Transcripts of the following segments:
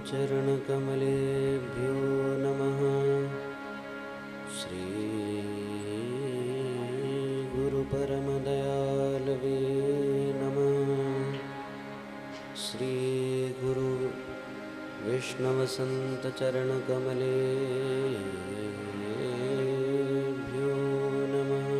चरणकमलेभ्यो नमः। श्री गुरुपरमदयालवे नमः। श्री गुरु वैष्णवसन्तचरणकमलेभ्यो नमः।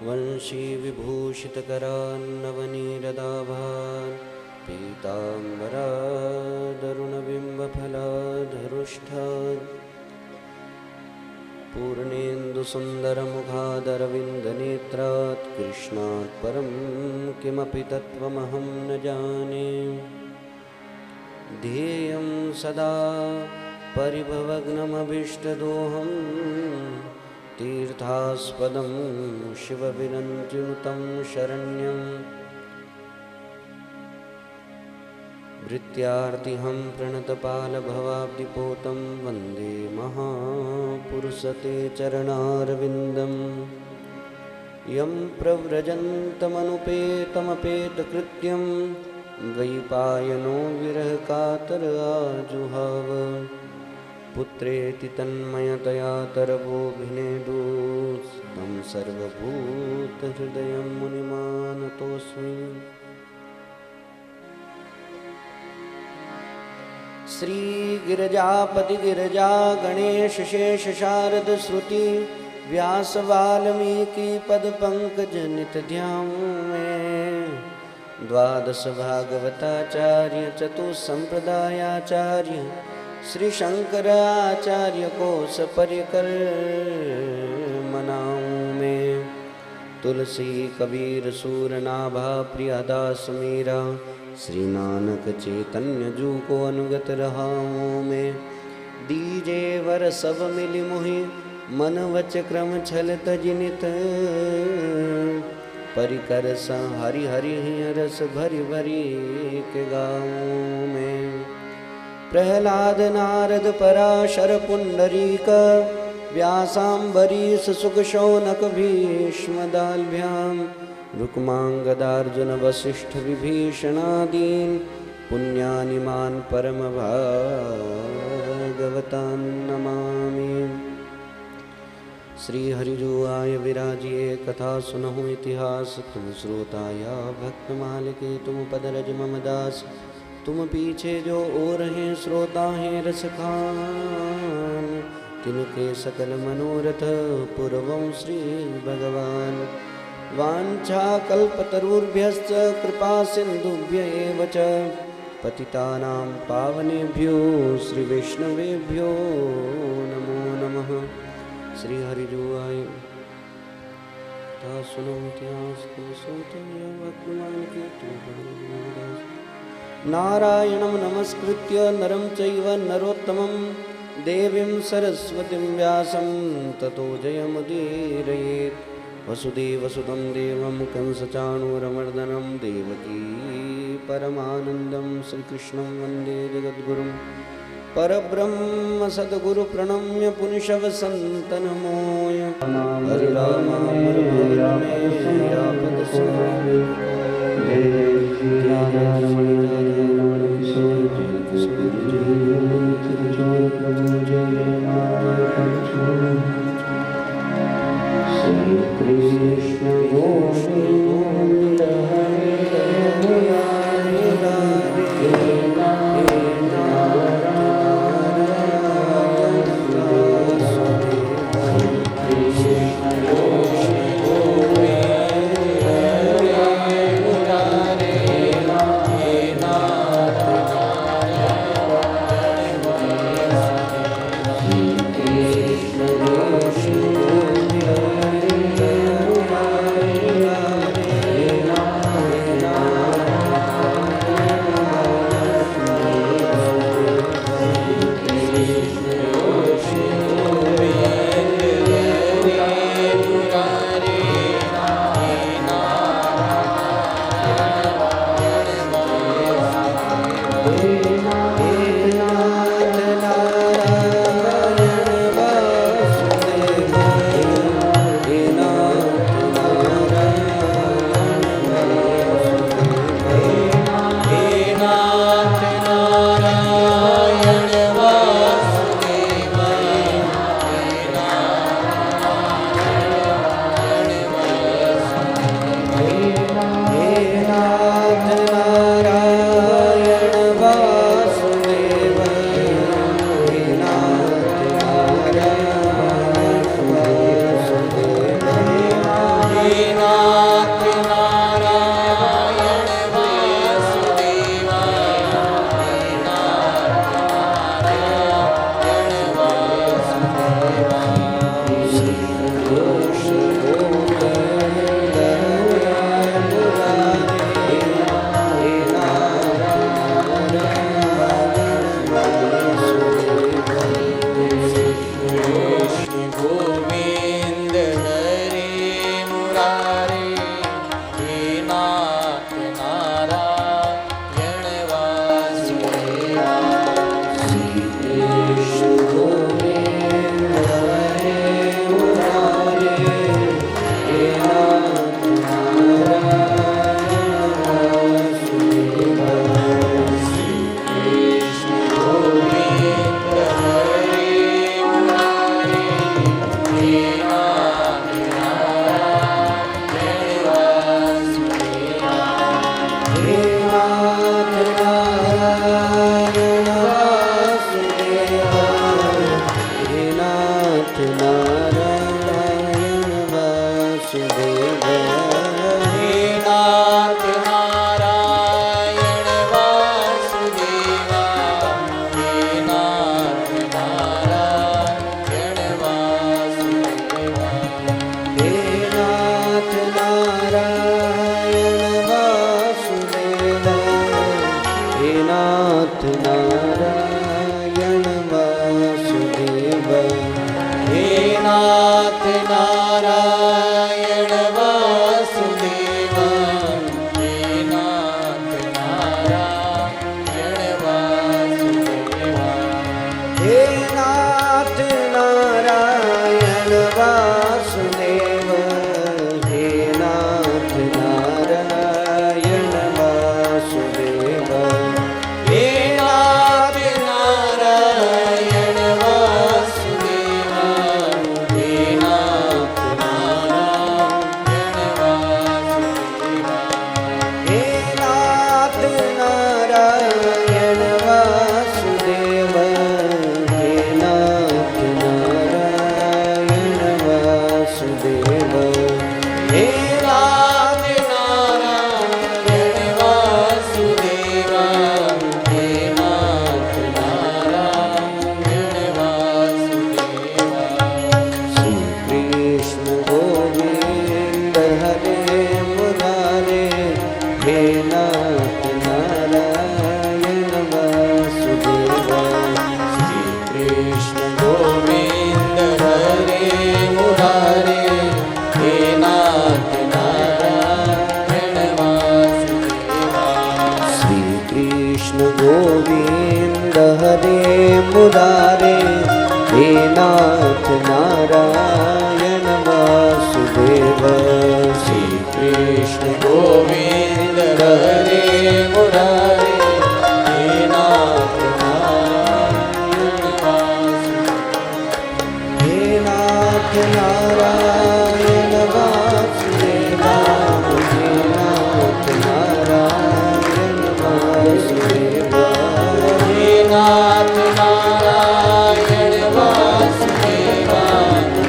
वंशी विभूषितकरान्नवनीरदाभान् पीताम्बरादरुणबिम्बफलाधरुष्ठान् पूर्णेन्दुसुन्दरमुखादरविन्दनेत्रात् कृष्णात् परं किमपि तत्त्वमहं न जाने। ध्येयं सदा परिभवग्नमभीष्टदोहम् तीर्थास्पदं शिवविरञ्चिनुतं शरण्यम्। भृत्यार्तिहं प्रणतपालभवाब्धिपोतं वन्दे महापुरुषते चरणारविन्दम्। यं प्रव्रजन्तमनुपेतमपेतकृत्यं द्वैपायनो विरहकातर आजुहाव। पुत्रेति तन्मयतया तरवोऽभिनेदुः तं सर्वभूतहृदयं मुनिमानतोऽस्मि। श्रीगिरिजापति गिरिजा गणेश शेष शारद श्रुति व्यास वाल्मीकि पद पंकज नित ध्याऊं मैं। द्वादश भागवताचार्य चतुस्संप्रदायाचार्य श्री शंकर आचार्य को सपरिकर मनाऊं मैं। तुलसी कबीर सूरनाभा प्रियदास मीरा श्री नानक चैतन्य जू को अनुगत रहाऊं मैं। दीजे वर सब मिली मुहि मन वच क्रम छल तजनित परिकर सा हरि हरि रस भरि भरि के गाऊं मैं। प्रहलाद नारद पराशर पुंडरीक व्यासाम्बरीश सुख शौनक भीष्म दाल्भ्याम रुक्मांगदार्जुन वसिष्ठ विभीषणादीन् पुण्यानिमान् परम भागवतान् नमामि। श्री हरिजुआय विराजिए कथा सुनहु इतिहास तुम श्रोताया भक्तमाल के तुम पदरज मम दास। तुम पीछे जो और हैं श्रोता हैं रसखान तिनके सकल मनोरथ पूर्वं श्री भगवान। वाञ्छा कल्पतरुभ्यश्च कृपा सिन्धुभ्य एव च पतितानां पावनेभ्यो श्री वैष्णवेभ्यो नमो नमः। श्री हरिजुआय कथा सुनो इतिहास नारायणं नमस्कृत्य नरं चैव नरोत्तमं देवीं सरस्वतीं व्यासं ततो जयमुदीरयेत्। वसुदेवसुतं देवं कंसचाणूरमर्दनं देवकी परमानन्दं श्रीकृष्णं वन्दे जगद्गुरुं। परब्रह्म सद्गुरुप्रणम्य पुनिशवसन्तनमोय हरे राम मुरारे हे नाथ नारायण वासुदेवा। श्री कृष्ण गोविंद हरे मुरारे हे नाथ नारायण वासुदेवा। श्री कृष्ण गोविंद हरे मुरारे हे नाथ नारायण वासुदेवा। हे नाथ नारायण वासुदेवा। हे नाथ नारायण वासुदेवा। हे नाथ नारायण वासुदेवा। हे नाथ नारायण वासुदेवा। हे नाथ नारायण वासुदेवा। हे नाथ नारायण वासुदेवा। हे नाथ नारायण वासुदेवा। हे नाथ नारायण वासुदेवा। हे नाथ नारायण वासुदेवा। हे नाथ नारायण वासुदेवा। हे नाथ नारायण वासुदेवा। हे नाथ नारायण वासुदेवा। हे नाथ नारायण वासुदेवा। हे नाथ नारायण वासुदेवा। हे नाथ नारायण वासुदेवा। हे नाथ नारायण वासुदेवा। श्री कृष्ण गोविंद हरे मुरारे हे नाथ नारायण वासुदेवा। श्री कृष्ण गोविंद हरे मुरारे हे नाथ नारायण वासुदेवा। श्री कृष्ण गोविंद हरे मुरारे हे नाथ नारायण वासुदेवा। श्री कृष्ण गोविंद हरे मुरारे हे नाथ नारायण वासुदेवा। हे नाथ नारायण वासुदेवा। हे नाथ नारायण वासुदेवा। हे नाथ नारायण वासुदेवा।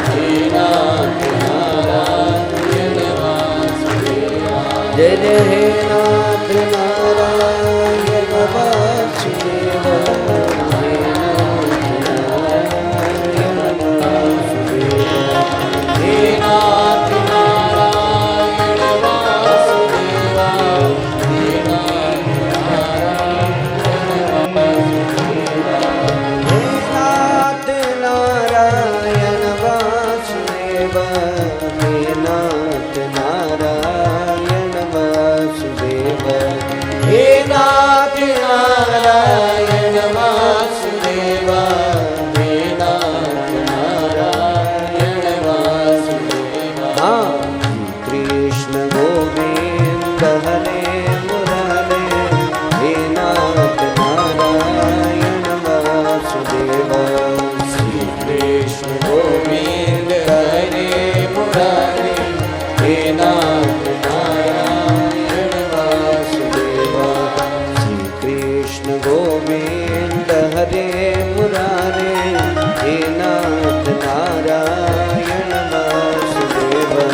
हे नाथ नारायण वासुदेवा। जय जय हे नाथ नारायण वासुदेवा। हे नाथ नारायण वासुदेवा। हे नाथ नारायण वासुदेवा। हे नाथ नारायण वासुदेवा। हे नाथ नारायण वासुदेवा। हे नाथ नारायण वासुदेवा। हे नाथ नारायण वासुदेवा। हे नाथ नारायण वासुदेवा। हाँ कृष्ण गोविंद हरे मुरारे हे नाथ नारायण वासुदेवा। श्री कृष्ण गोविंद हरे मुरारे हे नाथ नारायण वासुदेवा। श्री कृष्ण गोविंद हरे मुरारे हे नाथ नारायण वासुदेवा।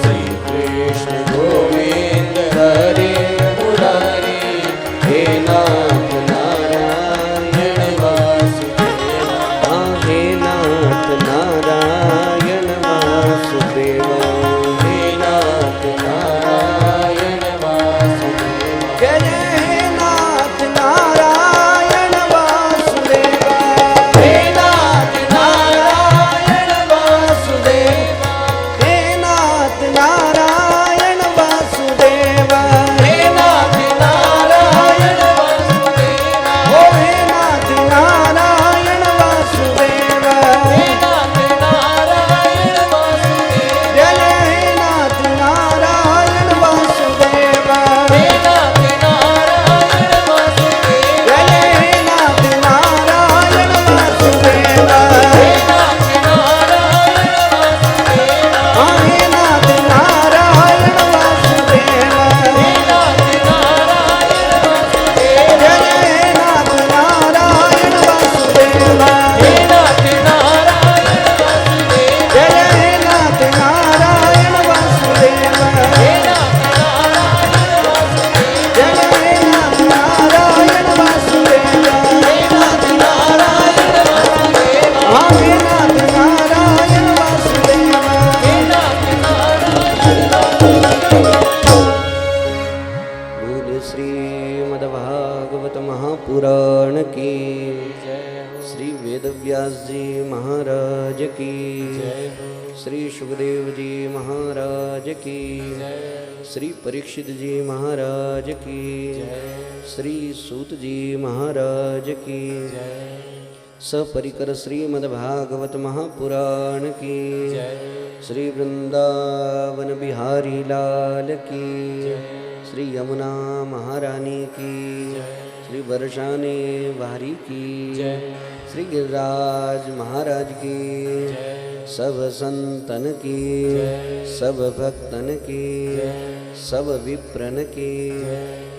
श्री कृष्ण गोविंद हरे मुरारे हे नाथ नारायण वासुदेवा। हाँ हे नाथ नारायण वासुदेवा। हे नाथ नारायण सुखदेव जी महाराज की, श्री परीक्षित जी महाराज की, श्री सूत जी महाराज की, सपरिकर श्रीमद्भागवत महापुराण की, श्री वृंदावन बिहारी लाल की, श्री यमुना महारानी की, श्री वर्षाने वारी की, श्री गिरिराज महाराज की, सब संतन की, सब भक्तन की, सब विप्रन की,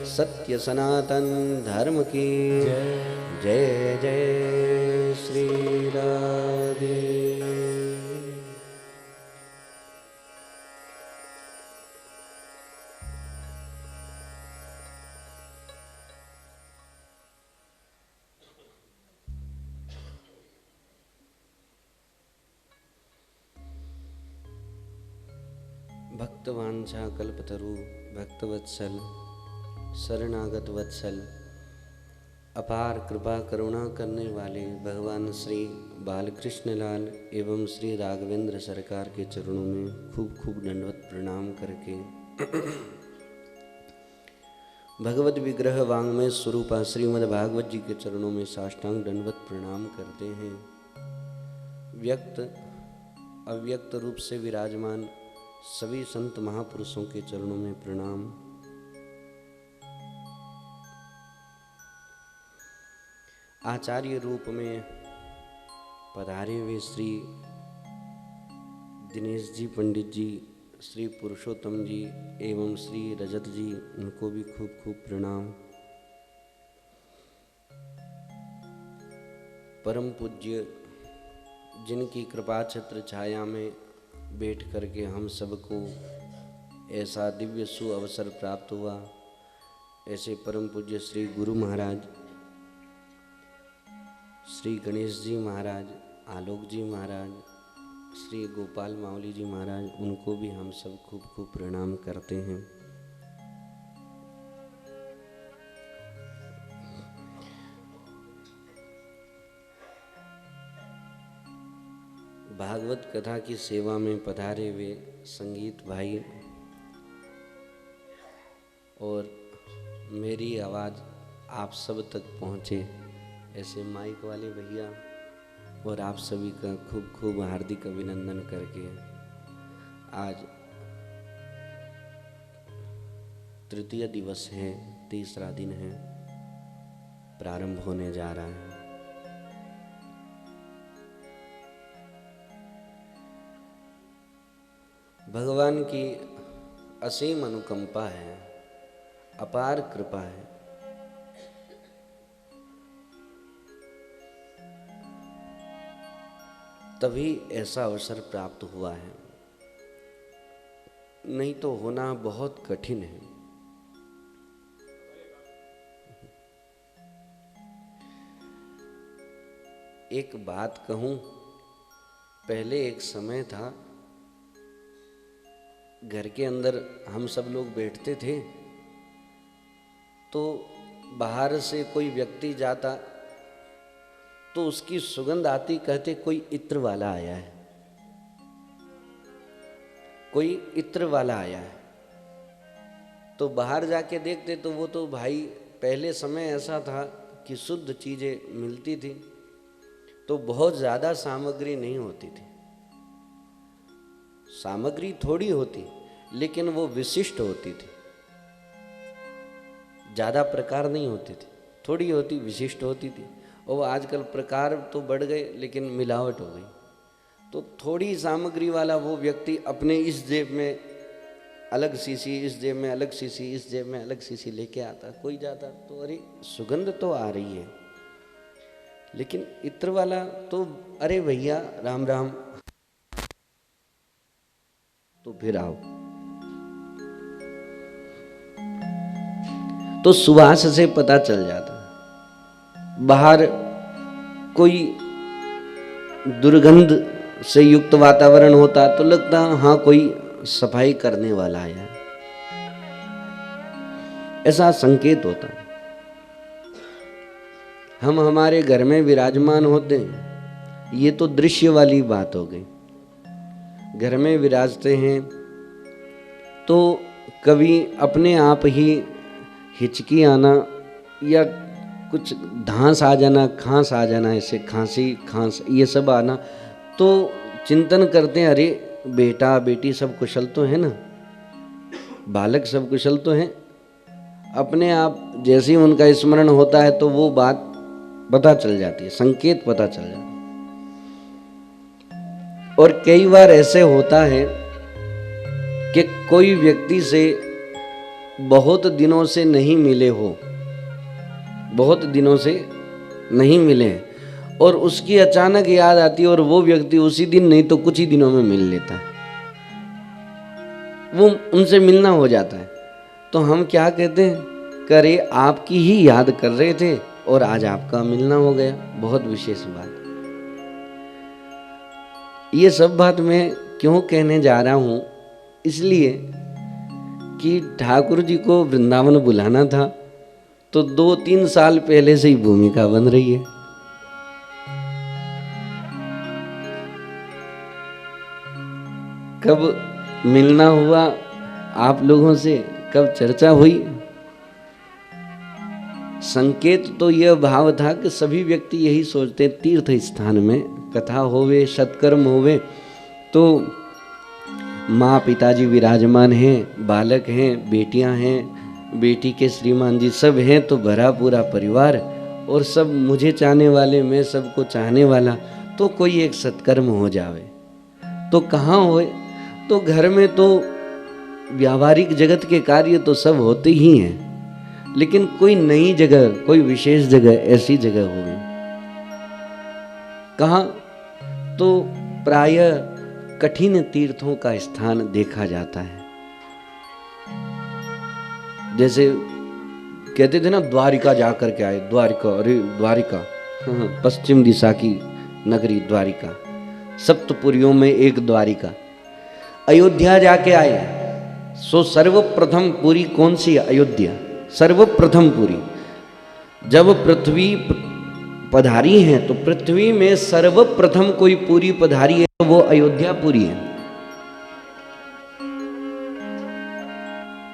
सत्य सनातन धर्म की जय जय श्री राधे। भक्तवांछा कल्पतरु भक्तवत्सल शरणागत वत्सल अपार कृपा करुणा करने वाले भगवान श्री बालकृष्ण लाल एवं श्री राघवेंद्र सरकार के चरणों में खूब खूब दंडवत प्रणाम करके भगवत विग्रह वांग्मय स्वरूपा श्रीमद् भागवत जी के चरणों में साष्टांग दंडवत प्रणाम करते हैं। व्यक्त अव्यक्त रूप से विराजमान सभी संत महापुरुषों के चरणों में प्रणाम। आचार्य रूप में पधारे हुए श्री दिनेश जी पंडित जी, श्री पुरुषोत्तम जी एवं श्री रजत जी, उनको भी खूब खूब प्रणाम। परम पूज्य जिनकी कृपा छत्र छाया में बैठ करके हम सबको ऐसा दिव्य सु अवसर प्राप्त हुआ, ऐसे परम पूज्य श्री गुरु महाराज, श्री गणेश जी महाराज, आलोक जी महाराज, श्री गोपाल मावली जी महाराज, उनको भी हम सब खूब खूब प्रणाम करते हैं। भागवत कथा की सेवा में पधारे हुए संगीत भाई और मेरी आवाज़ आप सब तक पहुँचे ऐसे माइक वाले भैया और आप सभी का खूब खूब हार्दिक अभिनंदन करके आज तृतीय दिवस है, तीसरा दिन है, प्रारंभ होने जा रहा है। भगवान की असीम अनुकंपा है, अपार कृपा है। तभी ऐसा अवसर प्राप्त हुआ है, नहीं तो होना बहुत कठिन है। एक बात कहूं, पहले एक समय था, घर के अंदर हम सब लोग बैठते थे तो बाहर से कोई व्यक्ति जाता तो उसकी सुगंध आती, कहते कोई इत्र वाला आया है, कोई इत्र वाला आया है। तो बाहर जाके देखते तो वो तो भाई पहले समय ऐसा था कि शुद्ध चीजें मिलती थी, तो बहुत ज़्यादा सामग्री नहीं होती थी। सामग्री थोड़ी होती लेकिन वो विशिष्ट होती थी, ज़्यादा प्रकार नहीं होती थी, थोड़ी होती विशिष्ट होती थी। और आजकल प्रकार तो बढ़ गए लेकिन मिलावट हो गई। तो थोड़ी सामग्री वाला वो व्यक्ति अपने इस जेब में अलग शीशी, इस जेब में अलग शीशी, इस जेब में अलग शीशी लेके आता। कोई जाता तो अरे सुगंध तो आ रही है, लेकिन इत्र वाला तो अरे भैया राम राम, तो फिर आओ। तो सुवास से पता चल जाता। बाहर कोई दुर्गंध से युक्त वातावरण होता तो लगता हाँ कोई सफाई करने वाला आया, ऐसा संकेत होता। हम हमारे घर में विराजमान होते हैं, ये तो दृश्य वाली बात हो गई। घर में विराजते हैं तो कभी अपने आप ही हिचकी आना या कुछ धांस आ जाना, खांस आ जाना, ऐसे खांसी खांस ये सब आना, तो चिंतन करते हैं अरे बेटा बेटी सब कुशल तो है ना, बालक सब कुशल तो हैं। अपने आप जैसे ही उनका स्मरण होता है तो वो बात पता चल जाती है, संकेत पता चल जाता है। और कई बार ऐसे होता है कि कोई व्यक्ति से बहुत दिनों से नहीं मिले हो, बहुत दिनों से नहीं मिले और उसकी अचानक याद आती है और वो व्यक्ति उसी दिन नहीं तो कुछ ही दिनों में मिल लेता है, वो उनसे मिलना हो जाता है। तो हम क्या कहते हैं, करे आपकी ही याद कर रहे थे और आज आपका मिलना हो गया, बहुत विशेष बात। ये सब बात मैं क्यों कहने जा रहा हूं, इसलिए कि ठाकुर जी को वृंदावन बुलाना था तो 2-3 साल पहले से ही भूमिका बन रही है। कब मिलना हुआ आप लोगों से, कब चर्चा हुई। संकेत तो यह भाव था कि सभी व्यक्ति यही सोचते हैं तीर्थ स्थान में कथा होवे, सत्कर्म होवे तो माँ पिताजी विराजमान हैं, बालक हैं, बेटियां हैं, बेटी के श्रीमान जी सब हैं, तो भरा पूरा परिवार और सब मुझे चाहने वाले, मैं सबको चाहने वाला, तो कोई एक सत्कर्म हो जावे। तो कहाँ होए, तो घर में तो व्यावहारिक जगत के कार्य तो सब होते ही हैं, लेकिन कोई नई जगह, कोई विशेष जगह, ऐसी जगह होगी। कहाँ, तो प्रायः कठिन तीर्थों का स्थान देखा जाता है। जैसे कहते थे ना द्वारिका जाकर के आए, द्वारिका, अरे द्वारिका, पश्चिम दिशा की नगरी द्वारिका, सप्तपुरियों में एक द्वारिका। अयोध्या जाके आए, सो सर्वप्रथम पुरी कौन सी? अयोध्या सर्वप्रथम पुरी। जब पृथ्वी पधारी है तो पृथ्वी में सर्वप्रथम कोई पुरी पधारी है तो वो अयोध्यापुरी है,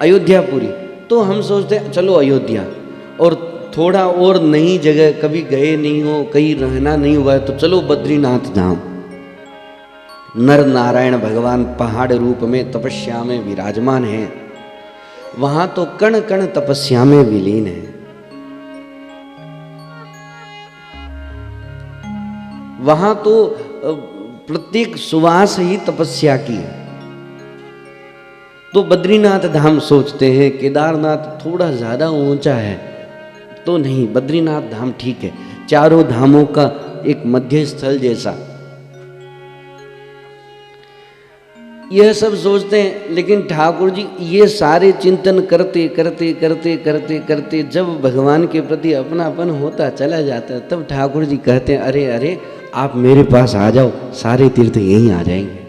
अयोध्यापुरी। तो हम सोचते हैं चलो अयोध्या, और थोड़ा और नई जगह कभी गए नहीं हो, कहीं रहना नहीं हुआ है तो चलो बद्रीनाथ धाम। नर नारायण भगवान पहाड़ रूप में तपस्या में विराजमान है, वहां तो कण कण तपस्या में विलीन है। वहां तो प्रत्येक सुवास ही तपस्या की है। तो बद्रीनाथ धाम सोचते हैं, केदारनाथ थोड़ा ज्यादा ऊंचा है तो नहीं, बद्रीनाथ धाम ठीक है, चारों धामों का एक मध्य स्थल जैसा। यह सब सोचते हैं, लेकिन ठाकुर जी ये सारे चिंतन करते करते करते करते करते जब भगवान के प्रति अपनापन होता चला जाता है, तब ठाकुर जी कहते हैं अरे अरे आप मेरे पास आ जाओ, सारे तीर्थ यहीं आ जाएंगे।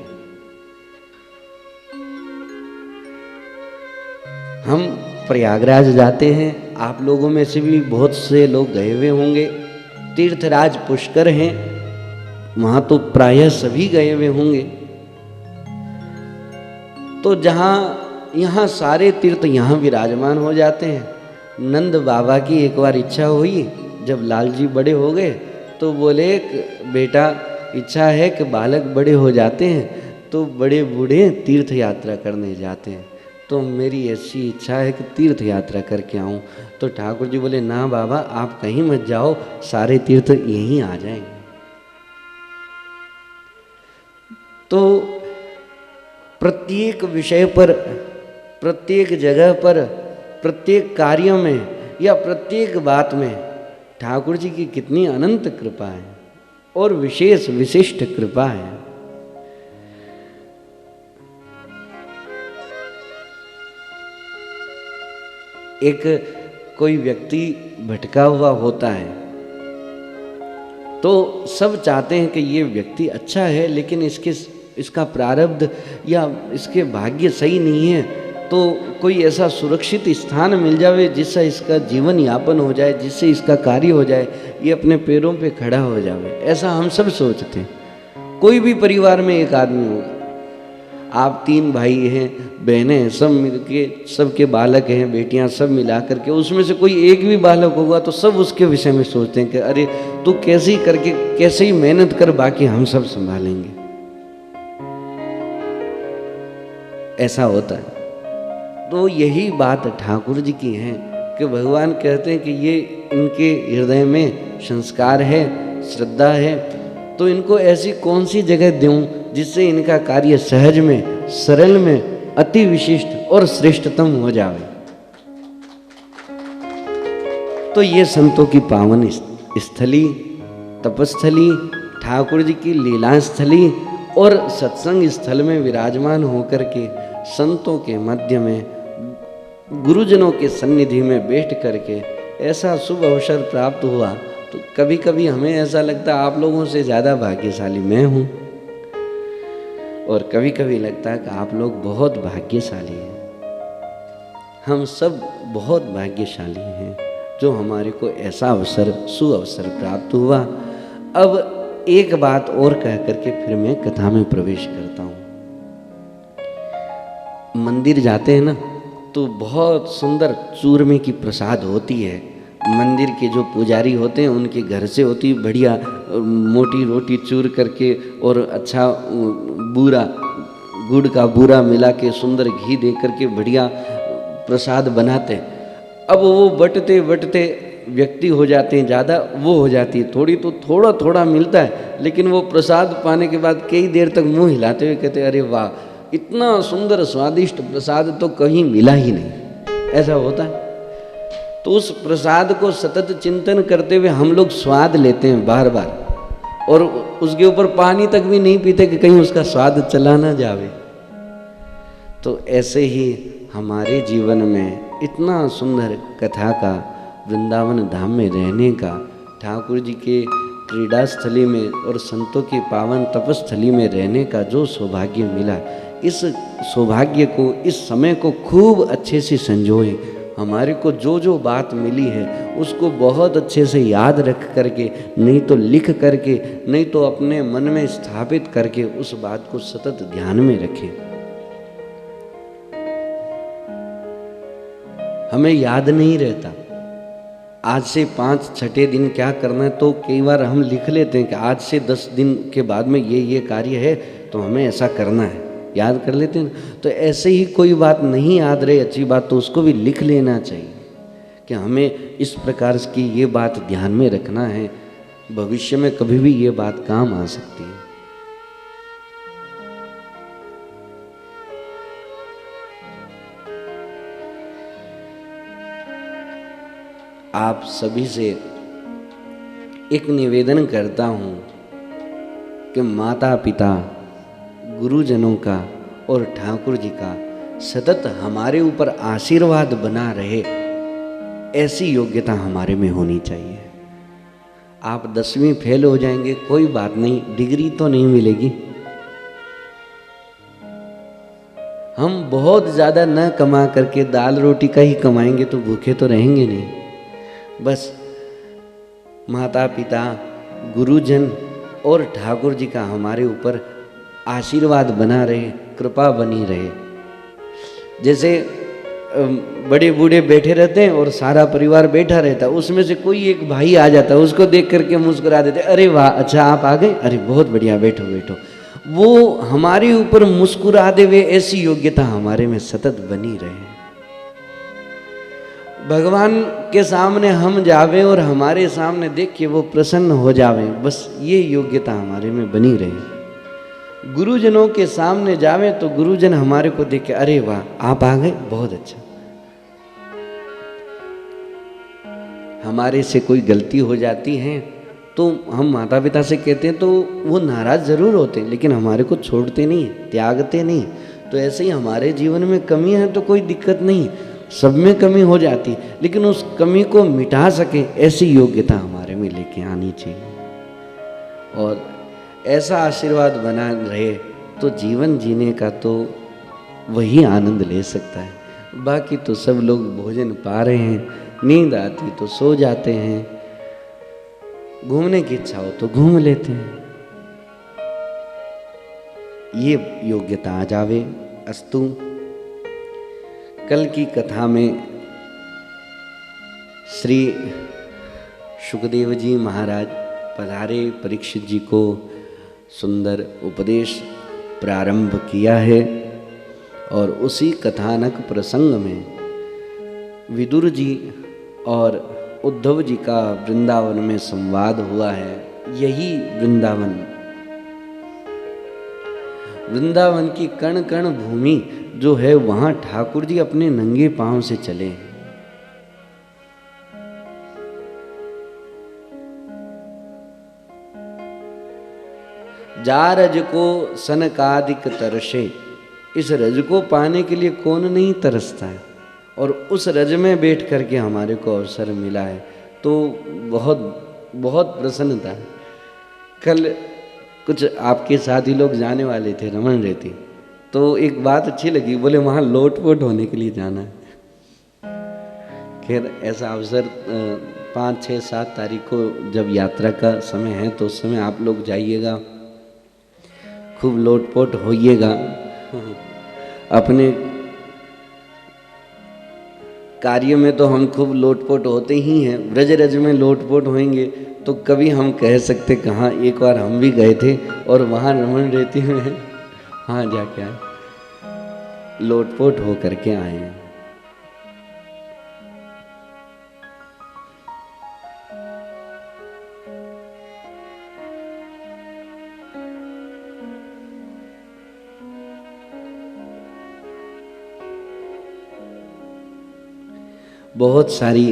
हम प्रयागराज जाते हैं, आप लोगों में से भी बहुत से लोग गए हुए होंगे। तीर्थराज पुष्कर हैं, वहां तो प्रायः सभी गए हुए होंगे। तो जहाँ यहाँ सारे तीर्थ यहाँ विराजमान हो जाते हैं। नंद बाबा की एक बार इच्छा हुई, जब लाल जी बड़े हो गए तो बोले बेटा इच्छा है कि बालक बड़े हो जाते हैं तो बड़े बूढ़े तीर्थ यात्रा करने जाते हैं, तो मेरी ऐसी इच्छा है कि तीर्थ यात्रा करके आऊँ। तो ठाकुर जी बोले ना बाबा आप कहीं मत जाओ, सारे तीर्थ यहीं आ जाएंगे। तो प्रत्येक विषय पर, प्रत्येक जगह पर, प्रत्येक कार्य में या प्रत्येक बात में ठाकुर जी की कितनी अनंत कृपा है और विशेष विशिष्ट कृपा है। एक कोई व्यक्ति भटका हुआ होता है तो सब चाहते हैं कि ये व्यक्ति अच्छा है, लेकिन इसका प्रारब्ध या इसके भाग्य सही नहीं है, तो कोई ऐसा सुरक्षित स्थान मिल जावे जिससे इसका जीवन यापन हो जाए, जिससे इसका कार्य हो जाए, ये अपने पैरों पे खड़ा हो जावे। ऐसा हम सब सोचते हैं। कोई भी परिवार में एक आदमी होगा, आप 3 भाई हैं, बहनें हैं, सब मिलके, सबके बालक हैं, बेटियां, सब मिला करके उसमें से कोई एक भी बालक होगा तो सब उसके विषय में सोचते हैं कि अरे तू कैसे ही करके कैसे ही मेहनत कर, बाकी हम सब संभालेंगे। ऐसा होता है। तो यही बात ठाकुर जी की है कि भगवान कहते हैं कि ये इनके हृदय में संस्कार है, श्रद्धा है, तो इनको ऐसी कौन सी जगह दूं जिससे इनका कार्य सहज में, सरल में, अति विशिष्ट और श्रेष्ठतम हो जावे। तो ये संतों की पावन स्थली, तपस्थली, ठाकुर जी की लीला स्थली और सत्संग स्थल में विराजमान होकर के संतों के मध्य में, गुरुजनों के सन्निधि में बैठ करके ऐसा शुभ अवसर प्राप्त हुआ, तो कभी कभी हमें ऐसा लगता है आप लोगों से ज़्यादा भाग्यशाली मैं हूँ, और कभी कभी लगता है कि आप लोग बहुत भाग्यशाली हैं। हम सब बहुत भाग्यशाली हैं जो हमारे को ऐसा अवसर, सुअवसर प्राप्त हुआ। अब एक बात और कह करके फिर मैं कथा में प्रवेश करता हूँ। मंदिर जाते हैं ना तो बहुत सुंदर चूरमे की प्रसाद होती है। मंदिर के जो पुजारी होते हैं उनके घर से होती बढ़िया मोटी रोटी चूर करके और अच्छा बूरा, गुड़ का बूरा मिला के सुंदर घी दे करके बढ़िया प्रसाद बनाते हैं। अब वो बटते बटते व्यक्ति हो जाते हैं, ज़्यादा वो हो जाती है, थोड़ी तो थोड़ा थोड़ा मिलता है, लेकिन वो प्रसाद पाने के बाद कई देर तक मुंह हिलाते हुए कहते अरे वाह, इतना सुंदर स्वादिष्ट प्रसाद तो कहीं मिला ही नहीं। ऐसा होता है। तो उस प्रसाद को सतत चिंतन करते हुए हम लोग स्वाद लेते हैं बार बार, और उसके ऊपर पानी तक भी नहीं पीते कि कहीं उसका स्वाद चला ना जावे। तो ऐसे ही हमारे जीवन में इतना सुंदर कथा का, वृंदावन धाम में रहने का, ठाकुर जी के क्रीड़ा स्थली में और संतों की पावन तपस्थली में रहने का जो सौभाग्य मिला, इस सौभाग्य को, इस समय को खूब अच्छे से संजोएं। हमारे को जो जो बात मिली है उसको बहुत अच्छे से याद रख करके, नहीं तो लिख करके, नहीं तो अपने मन में स्थापित करके उस बात को सतत ध्यान में रखें। हमें याद नहीं रहता आज से 5-6 दिन क्या करना है, तो कई बार हम लिख लेते हैं कि आज से 10 दिन के बाद में ये कार्य है तो हमें ऐसा करना है, याद कर लेते हैं। तो ऐसे ही कोई बात नहीं याद रहे अच्छी बात, तो उसको भी लिख लेना चाहिए कि हमें इस प्रकार की ये बात ध्यान में रखना है, भविष्य में कभी भी ये बात काम आ सकती है। आप सभी से एक निवेदन करता हूँ कि माता पिता, गुरुजनों का और ठाकुर जी का सतत हमारे ऊपर आशीर्वाद बना रहे, ऐसी योग्यता हमारे में होनी चाहिए। आप 10वीं फेल हो जाएंगे कोई बात नहीं, डिग्री तो नहीं मिलेगी। हम बहुत ज़्यादा न कमा करके दाल रोटी का ही कमाएंगे तो भूखे तो रहेंगे नहीं। बस माता पिता, गुरुजन और ठाकुर जी का हमारे ऊपर आशीर्वाद बना रहे, कृपा बनी रहे। जैसे बड़े बूढ़े बैठे रहते हैं और सारा परिवार बैठा रहता है, उसमें से कोई एक भाई आ जाता है, उसको देख करके मुस्कुरा देते, अरे वाह, अच्छा आप आ गए, अरे बहुत बढ़िया, बैठो बैठो। वो हमारे ऊपर मुस्कुरा देवे, ऐसी योग्यता हमारे में सतत बनी रहे। भगवान के सामने हम जावे और हमारे सामने देख के वो प्रसन्न हो जावे, बस ये योग्यता हमारे में बनी रहे। गुरुजनों के सामने जावे तो गुरुजन हमारे को देख के अरे वाह, आप आ गए, बहुत अच्छा। हमारे से कोई गलती हो जाती है तो हम माता पिता से कहते हैं तो वो नाराज जरूर होते हैं, लेकिन हमारे को छोड़ते नहीं, त्यागते नहीं। तो ऐसे ही हमारे जीवन में कमी है तो कोई दिक्कत नहीं, सब में कमी हो जाती, लेकिन उस कमी को मिटा सके ऐसी योग्यता हमारे में लेके आनी चाहिए। और ऐसा आशीर्वाद बना रहे तो जीवन जीने का तो वही आनंद ले सकता है। बाकी तो सब लोग भोजन पा रहे हैं, नींद आती तो सो जाते हैं, घूमने की इच्छा हो तो घूम लेते हैं। ये योग्यता आ जावे। अस्तु। कल की कथा में श्री सुखदेव जी महाराज पधारे, परीक्षित जी को सुंदर उपदेश प्रारंभ किया है और उसी कथानक प्रसंग में विदुर जी और उद्धव जी का वृंदावन में संवाद हुआ है। यही वृंदावन की कण कण भूमि जो है, वहां ठाकुर जी अपने नंगे पांव से चले। जा रज को सनकादिक तरसे, इस रज को पाने के लिए कौन नहीं तरसता है, और उस रज में बैठ करके हमारे को अवसर मिला है, तो बहुत बहुत प्रसन्नता है। कल कुछ आपके साथी लोग जाने वाले थे रमन रेती, तो एक बात अच्छी लगी, बोले वहाँ लोटपोट होने के लिए जाना है। खैर ऐसा अवसर 5, 6, 7 तारीख को जब यात्रा का समय है तो उस समय आप लोग जाइएगा, खूब लोटपोट होइएगा। अपने कार्य में तो हम खूब लोटपोट होते ही हैं, व्रज रज में लोटपोट होंगे तो कभी हम कह सकते कहाँ। एक बार हम भी गए थे और वहाँ रमन रेती में हाँ जाके आए, लोटपोट हो करके आए हैं। बहुत सारी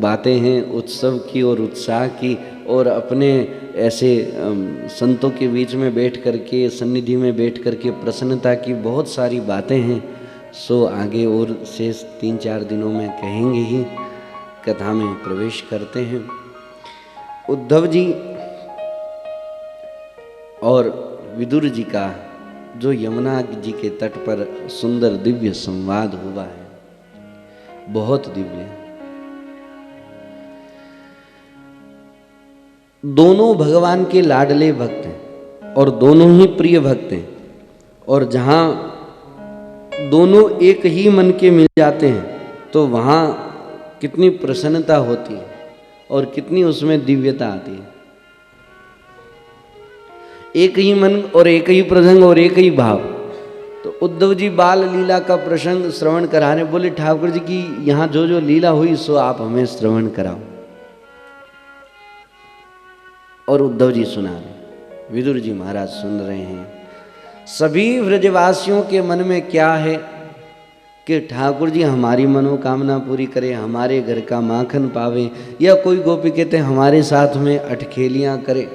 बातें हैं उत्सव की और उत्साह की, और अपने ऐसे संतों के बीच में बैठ करके, सन्निधि में बैठ करके प्रसन्नता की बहुत सारी बातें हैं। सो आगे और शेष 3-4 दिनों में कहेंगे ही। कथा में प्रवेश करते हैं। उद्धव जी और विदुर जी का जो यमुना जी के तट पर सुंदर दिव्य संवाद हुआ है, बहुत दिव्य। दोनों भगवान के लाडले भक्त हैं और दोनों ही प्रिय भक्त हैं, और जहां दोनों एक ही मन के मिल जाते हैं तो वहां कितनी प्रसन्नता होती है और कितनी उसमें दिव्यता आती है। एक ही मन और एक ही प्रसंग और एक ही भाव। तो उद्धव जी बाल लीला का प्रसंग श्रवण कराने बोले, ठाकुर जी की यहाँ जो जो लीला हुई सो आप हमें श्रवण कराओ। और उद्धव जी सुना रहे, विदुर जी महाराज सुन रहे हैं। सभी व्रजवासियों के मन में क्या है कि ठाकुर जी हमारी मनोकामना पूरी करे, हमारे घर का माखन पावे, या कोई गोपी कहते हमारे साथ में अटखेलियां करे।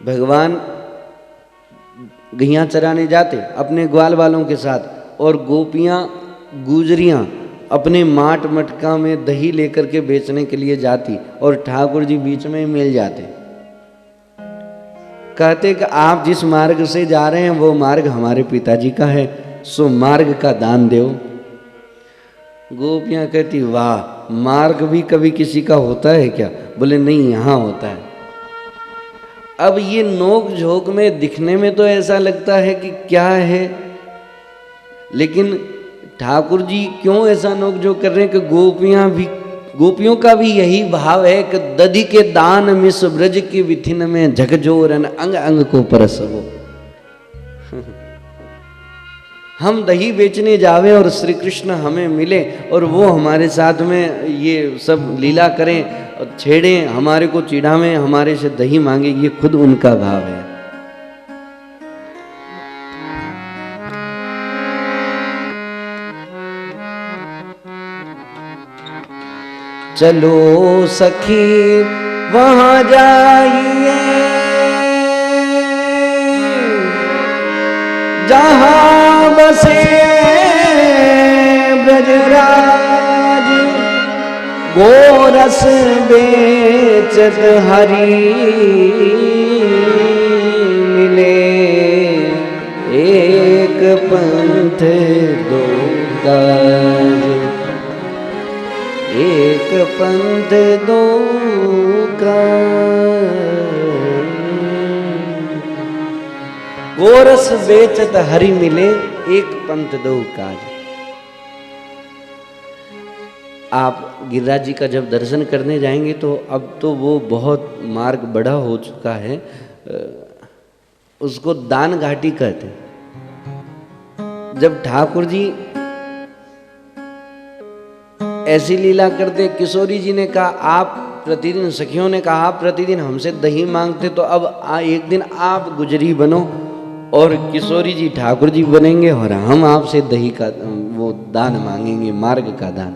भगवान गैया चराने जाते अपने ग्वाल वालों के साथ, और गोपियां गुजरियां अपने माट मटका में दही लेकर के बेचने के लिए जाती, और ठाकुर जी बीच में मिल जाते। कहते कि आप जिस मार्ग से जा रहे हैं वो मार्ग हमारे पिताजी का है, सो मार्ग का दान दो। गोपियां कहती वाह, मार्ग भी कभी किसी का होता है क्या? बोले नहीं, यहाँ होता है। अब ये नोक झोंक में दिखने में तो ऐसा लगता है कि क्या है, लेकिन ठाकुर जी क्यों ऐसा नोक झोंक कर रहे हैं कि गोपियों का भी यही भाव है कि दधि के दान मिस ब्रज की विथिन में झकझोरन अंग अंग को परसवो। हम दही बेचने जावे और श्री कृष्ण हमें मिले और वो हमारे साथ में ये सब लीला करें और छेड़ें, हमारे को चिढ़ावें, हमारे से दही मांगे, ये खुद उनका भाव है। चलो सखी वहां जाइए जहां बसे ब्रजराज, गोरस बेचत हरि मिले, एक पंथ दो काज, एक पंथ दो काज। गोरस बेचत हरि मिले, एक पंथ दो काज। आप गिरिराज जी का जब दर्शन करने जाएंगे तो अब तो वो बहुत मार्ग बड़ा हो चुका है, उसको दान घाटी कहते हैं। जब ठाकुर जी ऐसी लीला करते, किशोरी जी ने कहा आप प्रतिदिन, सखियों ने कहा आप प्रतिदिन हमसे दही मांगते, तो अब एक दिन आप गुजरी बनो और किशोरी जी ठाकुर जी बनेंगे और हम आपसे दही का वो दान मांगेंगे, मार्ग का दान।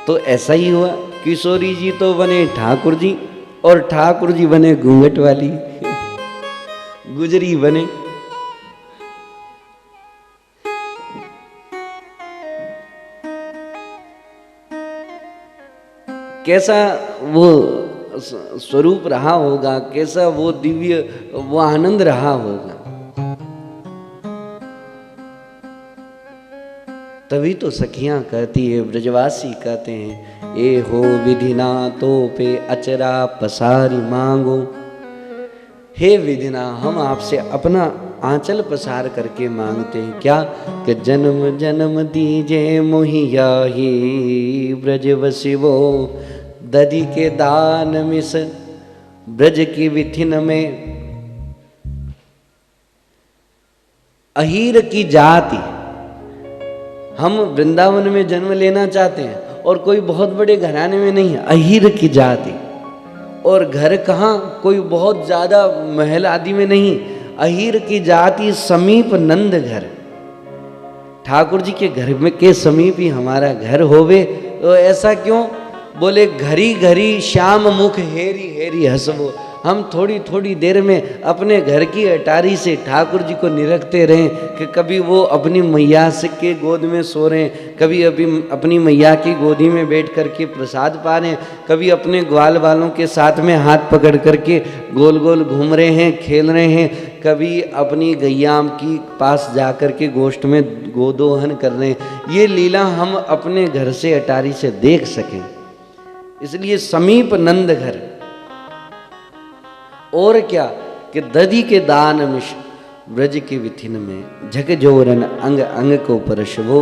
तो ऐसा ही हुआ, किशोरी जी तो बने ठाकुर जी और ठाकुर जी बने घूंघट वाली गुजरी बने। कैसा वो स्वरूप रहा होगा, कैसा वो दिव्य वो आनंद रहा होगा। तभी तो सखियां कहती है, ब्रजवासी कहते हैं, ए हो विधिना तो पे अचरा पसारी मांगो। हे विधिना, हम आपसे अपना आंचल पसार करके मांगते हैं क्या, कि जन्म जन्म दीजे मोहिया ही ब्रज वसिवो, दधि के दान मिस ब्रज की विथिन में। अहीर की जाति, हम वृंदावन में जन्म लेना चाहते हैं और कोई बहुत बड़े घराने में नहीं है, अहीर की जाति। और घर कहाँ, कोई बहुत ज्यादा महल आदि में नहीं, अहीर की जाति समीप नंद घर। ठाकुर जी के घर में के समीप ही हमारा घर होवे। तो ऐसा क्यों, बोले घरी घरी श्याम मुख हेरी हेरी हंसवो। हम थोड़ी थोड़ी देर में अपने घर की अटारी से ठाकुर जी को निरखते रहें कि कभी वो अपनी मैया के गोद में सो रहे हैं, कभी अभी अपनी मैया की गोदी में बैठ करके प्रसाद पा रहे हैं, कभी अपने ग्वाल वालों के साथ में हाथ पकड़ करके गोल गोल घूम रहे हैं, खेल रहे हैं, कभी अपनी गैयाम की पास जा कर के गोष्ठ में गोदोहन कर रहे हैं। ये लीला हम अपने घर से अटारी से देख सकें, इसलिए समीप नंद घर। और क्या कि दधि के दान मिश ब्रज के विथिन में, झकझोरन अंग अंग को परशवो।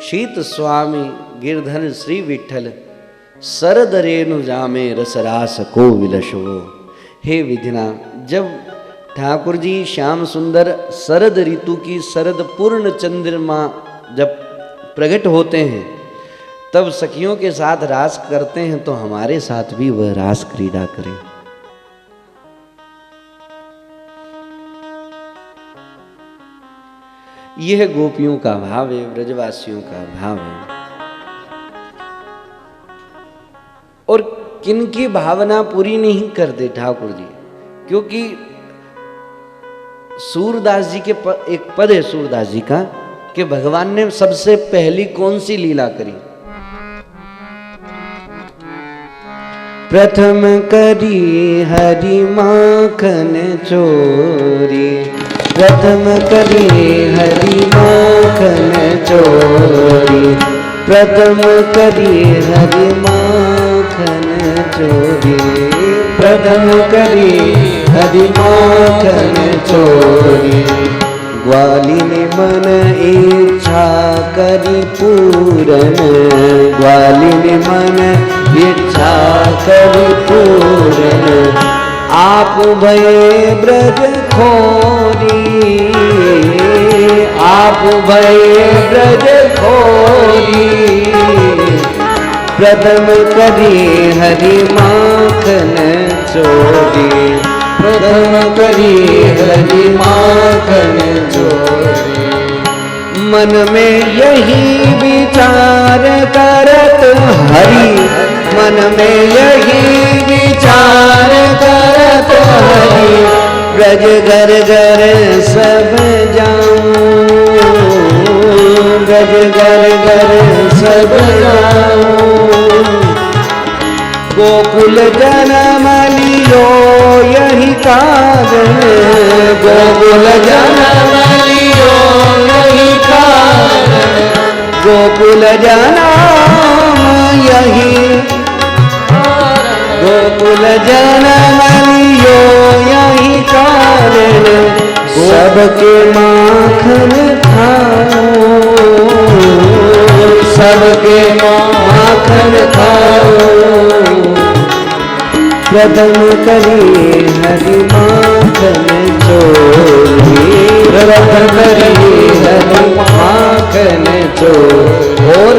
शीत स्वामी गिरधर श्री विठल, सरद रेणु जामे रसरास को विलशवो। हे विधिना, जब ठाकुर जी श्याम सुंदर शरद ऋतु की शरद पूर्ण चंद्रमा जब प्रकट होते हैं, तब सखियों के साथ रास करते हैं, तो हमारे साथ भी वह रास क्रीड़ा करें। यह गोपियों का भाव है, ब्रजवासियों का भाव है। और किनकी भावना पूरी नहीं करते ठाकुर जी, क्योंकि सूरदास जी के एक पद है सूरदास जी का कि भगवान ने सबसे पहली कौन सी लीला करी। प्रथम करी हरि माखन चोरी, प्रथम करी हरि माखन चोरी, प्रथम करी हरि माखन चोरी, प्रथम करी हरि माखन चोरी। ग्वालिनी मन इच्छा करी पूरन, ग्वालिनी मन इच्छा करी पूरन। आप भये ब्रज खोरी, आप भये ब्रज खोरी। प्रथम करी हरि माखन चोरी, प्रथम करी हरि माखन चोरी। मन में यही विचार करत हरि, मन में यही विचार करत हरि। ब्रज घर घर सब जाऊं, ब्रज घर घर सब जाऊं। गोकुल जन्म लियो यही कारण, गोकुल जन्म लियो यही कारण। गोकुल जन्म यही, गोकुल जन्म लियो यही कारण। ग्वालिन सबके माखन खाओ, सबके माखन खाओ। प्रथम करी हरि माखन चोरी, प्रथम करी हरि माखन चोरी। और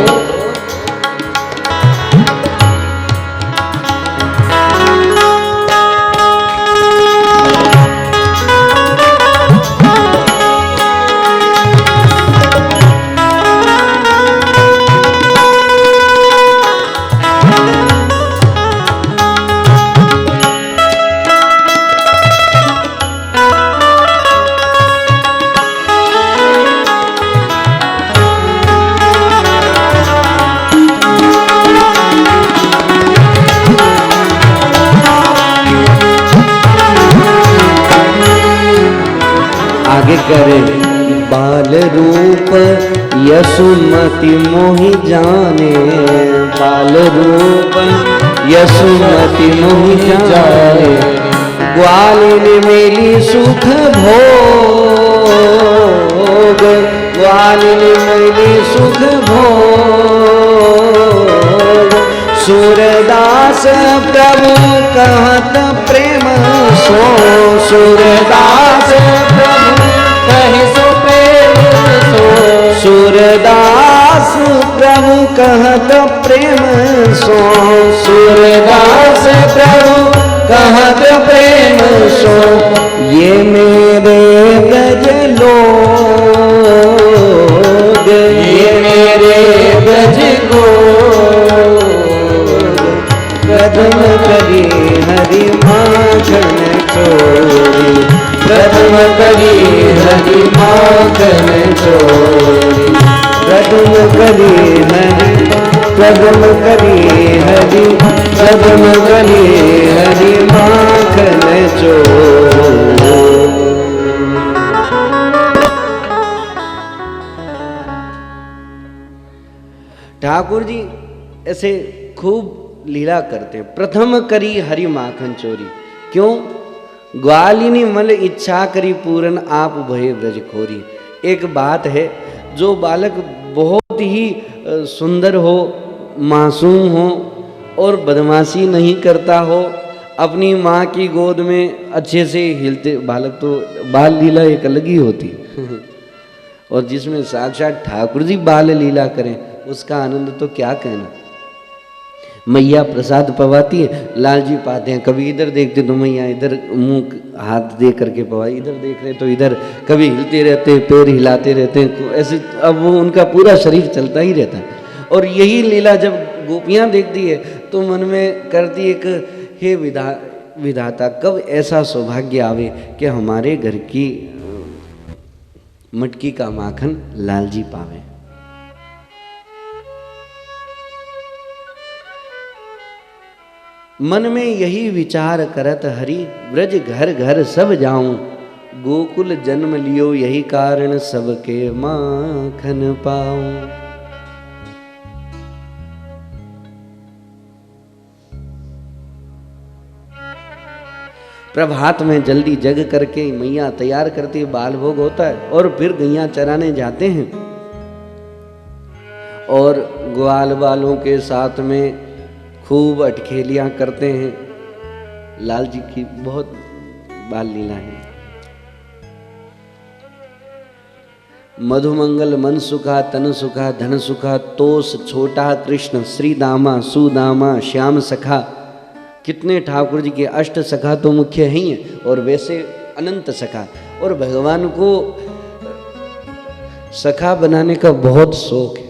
आगे करे बाल रूप यशुमति मोहि जाने, बाल रूप यशुमति मोहि जाने। ग्वालिन मेली सुख भोग, ग्वालिन मेली सुख भोग। सूरदास प्रभु कहत प्रेम सो, सूरदास प्रभु कहे सो प्रेम सो। सूरदास प्रभु कहत प्रेम सो, सूरदास प्रभु कहत प्रेम सो। ये मेरे ब्रज लोग, ये मेरे ब्रज को प्रथम करी हरि माखन चोरी, प्रथम करी हरि माखन चोरी। प्रथम करी हरि, प्रथम करी हरि, प्रथम करी हरि माखन चोरी। ठाकुर जी ऐसे खूब लीला करते हैं। प्रथम करी हरि माखन चोरी, क्यों? ग्वालिनी मल इच्छा करी पूरन आप भये ब्रज खोरी। एक बात है, जो बालक बहुत ही सुंदर हो, मासूम हो और बदमाशी नहीं करता हो, अपनी माँ की गोद में अच्छे से हिलते, बालक तो बाल लीला एक अलग ही होती और जिसमें साक्षात ठाकुर जी बाल लीला करें उसका आनंद तो क्या कहना। मैया प्रसाद पवाती है, लाल जी पाते हैं, कभी इधर देखते तो मैया इधर मुंह हाथ दे करके पवाई, इधर देख रहे तो इधर, कभी हिलते रहते हैं, पैर हिलाते रहते हैं ऐसे। अब वो उनका पूरा शरीर चलता ही रहता है। और यही लीला जब गोपियाँ देखती है तो मन में करती है कि हे विधाता कब ऐसा सौभाग्य आवे कि हमारे घर की मटकी का माखन लाल जी पावे। मन में यही विचार करत हरि, ब्रज घर घर सब जाऊं, गोकुल जन्म लियो यही कारण सबके माखन पाऊं। प्रभात में जल्दी जग करके मैया तैयार करती, बाल भोग होता है और फिर गैया चराने जाते हैं और ग्वाल बालों के साथ में खूब अटखेलियाँ करते हैं। लाल जी की बहुत बाल लीला है। मधुमंगल मन सुखा तन सुखा धन सुखा, तोष छोटा कृष्ण श्री दामा सुदामा श्याम सखा। कितने ठाकुर जी के अष्ट सखा तो मुख्य ही हैं और वैसे अनंत सखा। और भगवान को सखा बनाने का बहुत शौक है।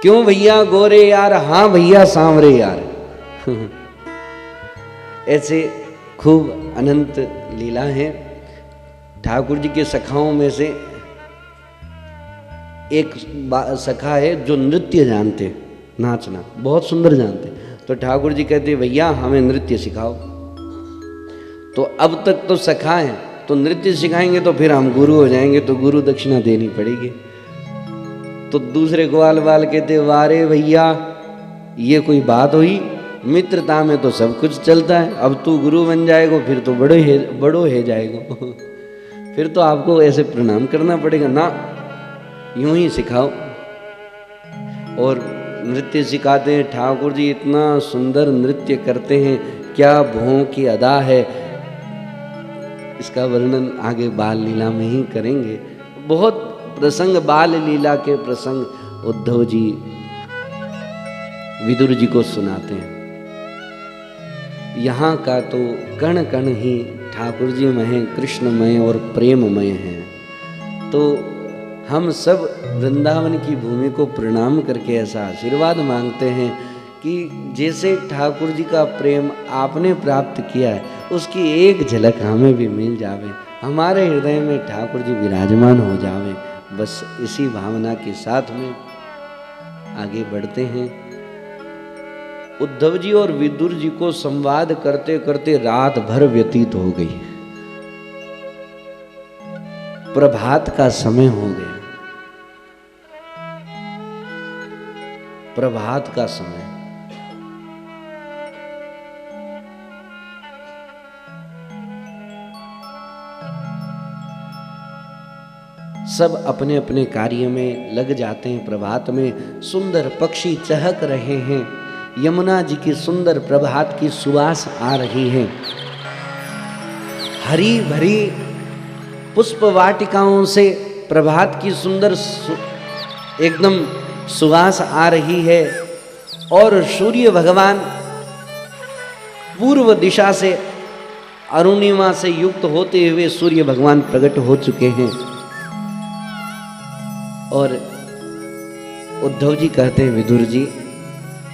क्यों भैया गोरे यार, हाँ भैया सांवरे यार ऐसे खूब अनंत लीला है। ठाकुर जी के सखाओं में से एक सखा है जो नृत्य जानते, नाचना बहुत सुंदर जानते। तो ठाकुर जी कहते भैया हमें नृत्य सिखाओ। तो अब तक तो सखा है, तो नृत्य सिखाएंगे तो फिर हम गुरु हो जाएंगे, तो गुरु दक्षिणा देनी पड़ेगी। तो दूसरे ग्वाल बाल कहते वारे भैया ये कोई बात हुई, मित्रता में तो सब कुछ चलता है। अब तू गुरु बन जाएगा फिर तो बड़ो है जाएगा फिर तो आपको ऐसे प्रणाम करना पड़ेगा ना, यूं ही सिखाओ। और नृत्य सिखाते हैं। ठाकुर जी इतना सुंदर नृत्य करते हैं, क्या भों की अदा है, इसका वर्णन आगे बाल लीला में ही करेंगे। बहुत प्रसंग बाल लीला के प्रसंग उद्धव जी विदुर जी को सुनाते हैं। यहाँ का तो कण कण ही ठाकुर जी मय, कृष्णमय और प्रेममय है। तो हम सब वृंदावन की भूमि को प्रणाम करके ऐसा आशीर्वाद मांगते हैं कि जैसे ठाकुर जी का प्रेम आपने प्राप्त किया है उसकी एक झलक हमें भी मिल जावे, हमारे हृदय में ठाकुर जी विराजमान हो जावे। बस इसी भावना के साथ में आगे बढ़ते हैं। उद्धव जी और विदुर जी को संवाद करते करते रात भर व्यतीत हो गई, प्रभात का समय हो गया। प्रभात का समय, सब अपने अपने कार्य में लग जाते हैं। प्रभात में सुंदर पक्षी चहक रहे हैं, यमुना जी की सुंदर प्रभात की सुवास आ रही है। हरी भरी पुष्प वाटिकाओं से प्रभात की सुंदर एकदम सुवास आ रही है। और सूर्य भगवान पूर्व दिशा से अरुणिमा से युक्त होते हुए सूर्य भगवान प्रकट हो चुके हैं। और उद्धव जी कहते हैं विदुर जी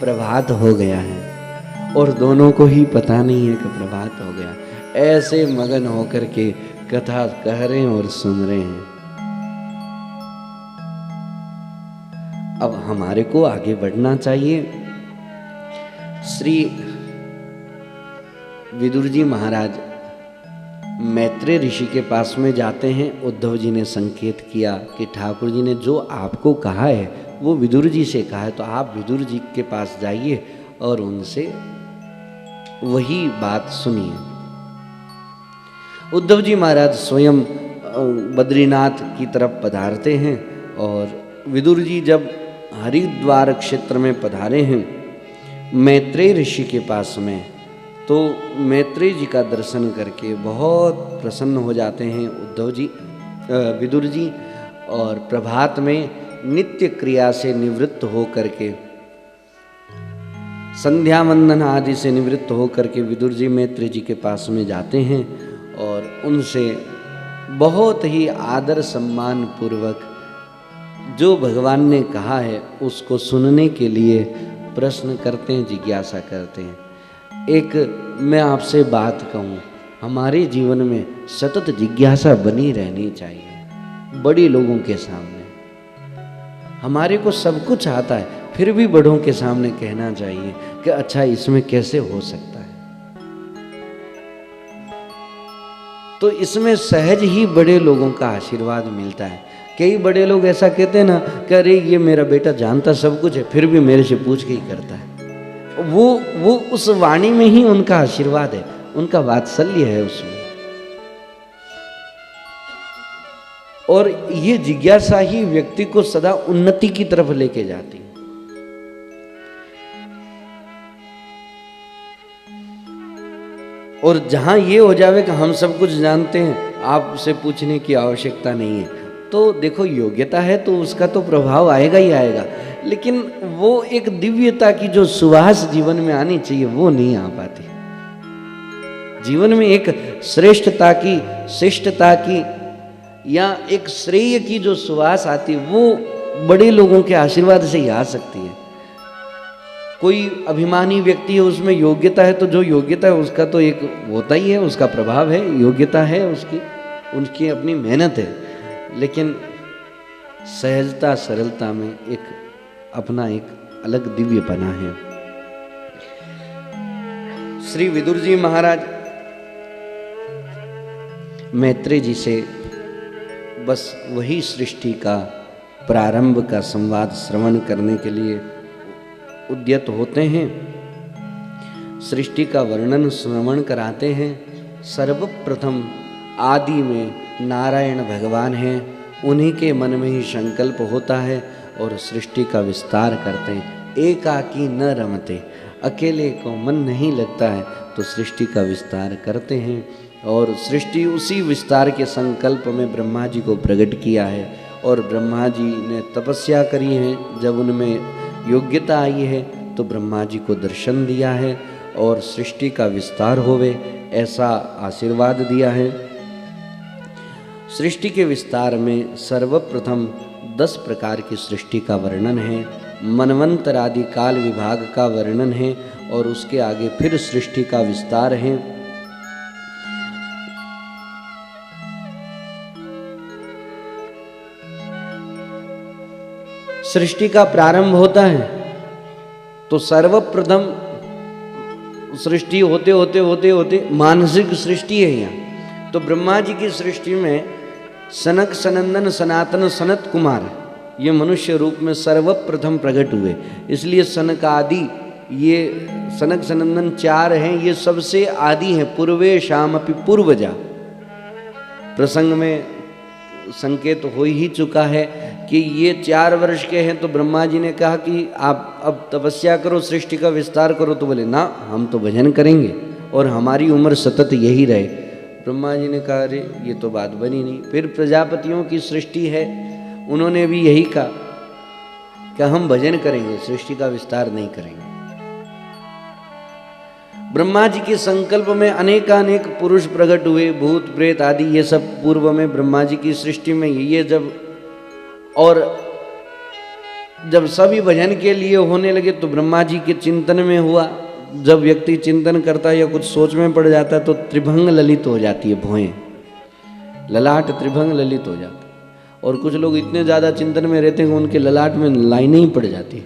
प्रभात हो गया है, और दोनों को ही पता नहीं है कि प्रभात हो गया। ऐसे मगन होकर के कथा कह रहे हैं और सुन रहे हैं। अब हमारे को आगे बढ़ना चाहिए। श्री विदुर जी महाराज मैत्रेय ऋषि के पास में जाते हैं। उद्धव जी ने संकेत किया कि ठाकुर जी ने जो आपको कहा है वो विदुर जी से कहा है, तो आप विदुर जी के पास जाइए और उनसे वही बात सुनिए। उद्धव जी महाराज स्वयं बद्रीनाथ की तरफ पधारते हैं। और विदुर जी जब हरिद्वार क्षेत्र में पधारे हैं मैत्रेय ऋषि के पास में, तो मैत्रेय जी का दर्शन करके बहुत प्रसन्न हो जाते हैं उद्धव जी विदुर जी। और प्रभात में नित्य क्रिया से निवृत्त हो करके, संध्या वंदन आदि से निवृत्त हो करके विदुर जी मैत्रेय जी के पास में जाते हैं और उनसे बहुत ही आदर सम्मान पूर्वक जो भगवान ने कहा है उसको सुनने के लिए प्रश्न करते हैं, जिज्ञासा करते हैं। एक मैं आपसे बात कहूँ, हमारे जीवन में सतत जिज्ञासा बनी रहनी चाहिए। बड़ी लोगों के सामने हमारे को सब कुछ आता है, फिर भी बड़ों के सामने कहना चाहिए कि अच्छा इसमें कैसे हो सकता है। तो इसमें सहज ही बड़े लोगों का आशीर्वाद मिलता है। कई बड़े लोग ऐसा कहते हैं ना कि अरे ये मेरा बेटा जानता सब कुछ है फिर भी मेरे से पूछ के ही करता है। वो उस वाणी में ही उनका आशीर्वाद है, उनका वात्सल्य है उसमें। और ये जिज्ञासा ही व्यक्ति को सदा उन्नति की तरफ लेके जाती है। और जहां ये हो जावे कि हम सब कुछ जानते हैं, आपसे पूछने की आवश्यकता नहीं है, तो देखो योग्यता है तो उसका तो प्रभाव आएगा ही आएगा, लेकिन वो एक दिव्यता की जो सुवास जीवन में आनी चाहिए वो नहीं आ पाती। जीवन में एक श्रेष्ठता की, शिष्टता की या एक श्रेय की जो सुवास आती है वो बड़े लोगों के आशीर्वाद से ही आ सकती है। कोई अभिमानी व्यक्ति है, उसमें योग्यता है, तो जो योग्यता है उसका तो एक होता ही है, उसका प्रभाव है, योग्यता है उसकी, उनकी अपनी मेहनत है। लेकिन सहजता सरलता में एक अपना एक अलग दिव्यपना है। श्री विदुर जी महाराज मैत्रेय जी से बस वही सृष्टि का प्रारंभ का संवाद श्रवण करने के लिए उद्यत होते हैं। सृष्टि का वर्णन श्रवण कराते हैं। सर्वप्रथम आदि में नारायण भगवान हैं, उन्हीं के मन में ही संकल्प होता है और सृष्टि का विस्तार करते हैं। एकाकी न रमते, अकेले को मन नहीं लगता है तो सृष्टि का विस्तार करते हैं। और सृष्टि उसी विस्तार के संकल्प में ब्रह्मा जी को प्रकट किया है और ब्रह्मा जी ने तपस्या करी है। जब उनमें योग्यता आई है तो ब्रह्मा जी को दर्शन दिया है और सृष्टि का विस्तार होवे ऐसा आशीर्वाद दिया है। सृष्टि के विस्तार में सर्वप्रथम 10 प्रकार की सृष्टि का वर्णन है। मनवंतर आदि काल विभाग का वर्णन है और उसके आगे फिर सृष्टि का विस्तार है। सृष्टि का प्रारंभ होता है तो सर्वप्रथम सृष्टि होते होते होते होते मानसिक सृष्टि है यहाँ। तो ब्रह्मा जी की सृष्टि में सनक सनंदन सनातन सनत कुमार ये मनुष्य रूप में सर्वप्रथम प्रकट हुए। इसलिए सनक आदि ये सनक सनंदन 4 हैं, ये सबसे आदि हैं। पूर्वे शामपि पूर्वजा प्रसंग में संकेत हो ही चुका है कि ये 4 वर्ष के हैं। तो ब्रह्मा जी ने कहा कि आप अब तपस्या करो, सृष्टि का विस्तार करो। तो बोले ना, हम तो भजन करेंगे और हमारी उम्र सतत यही रहे। ब्रह्मा जी ने कहा अरे ये तो बात बनी नहीं। फिर प्रजापतियों की सृष्टि है, उन्होंने भी यही कहा कि हम भजन करेंगे, सृष्टि का विस्तार नहीं करेंगे। ब्रह्मा जी के संकल्प में अनेकानेक पुरुष प्रकट हुए, भूत प्रेत आदि ये सब पूर्व में ब्रह्मा जी की सृष्टि में ये जब सभी भजन के लिए होने लगे तो ब्रह्मा जी के चिंतन में हुआ। जब व्यक्ति चिंतन करता है या कुछ सोच में पड़ जाता है तो त्रिभंग ललित हो जाती है, भौएं ललाट त्रिभंग ललित हो जाता है। और कुछ लोग इतने ज्यादा चिंतन में रहते हैं कि उनके ललाट में लाइनें ही पड़ जाती है।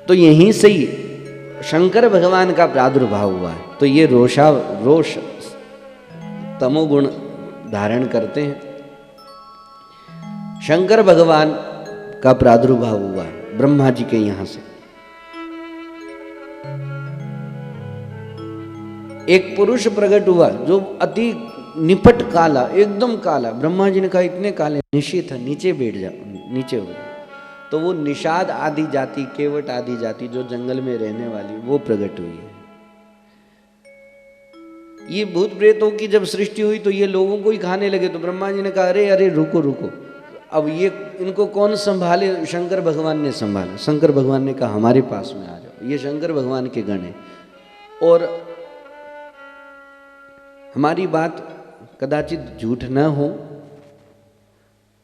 तो यहीं से ही शंकर भगवान का प्रादुर्भाव हुआ है। तो ये रोष तमोगुण धारण करते हैं। शंकर भगवान का प्रादुर्भाव हुआ है ब्रह्मा जी के यहां से। एक पुरुष प्रकट हुआ जो अति निपट काला, एकदम काला। ब्रह्मा जी ने कहा इतने काले, निशित है, नीचे बैठ जाओ, नीचे हो। तो वो निषाद आदि जाति, केवट आदि जाति जो जंगल में रहने वाली, वो प्रकट हुई है। ये भूत प्रेतों की जब सृष्टि हुई तो ये लोगों को ही खाने लगे। तो ब्रह्मा जी ने कहा अरे अरे रुको रुको, अब ये इनको कौन संभाले? शंकर भगवान ने संभाला। शंकर भगवान ने कहा हमारे पास में आ जाओ। ये शंकर भगवान के गण हैं। और हमारी बात कदाचित झूठ न हो,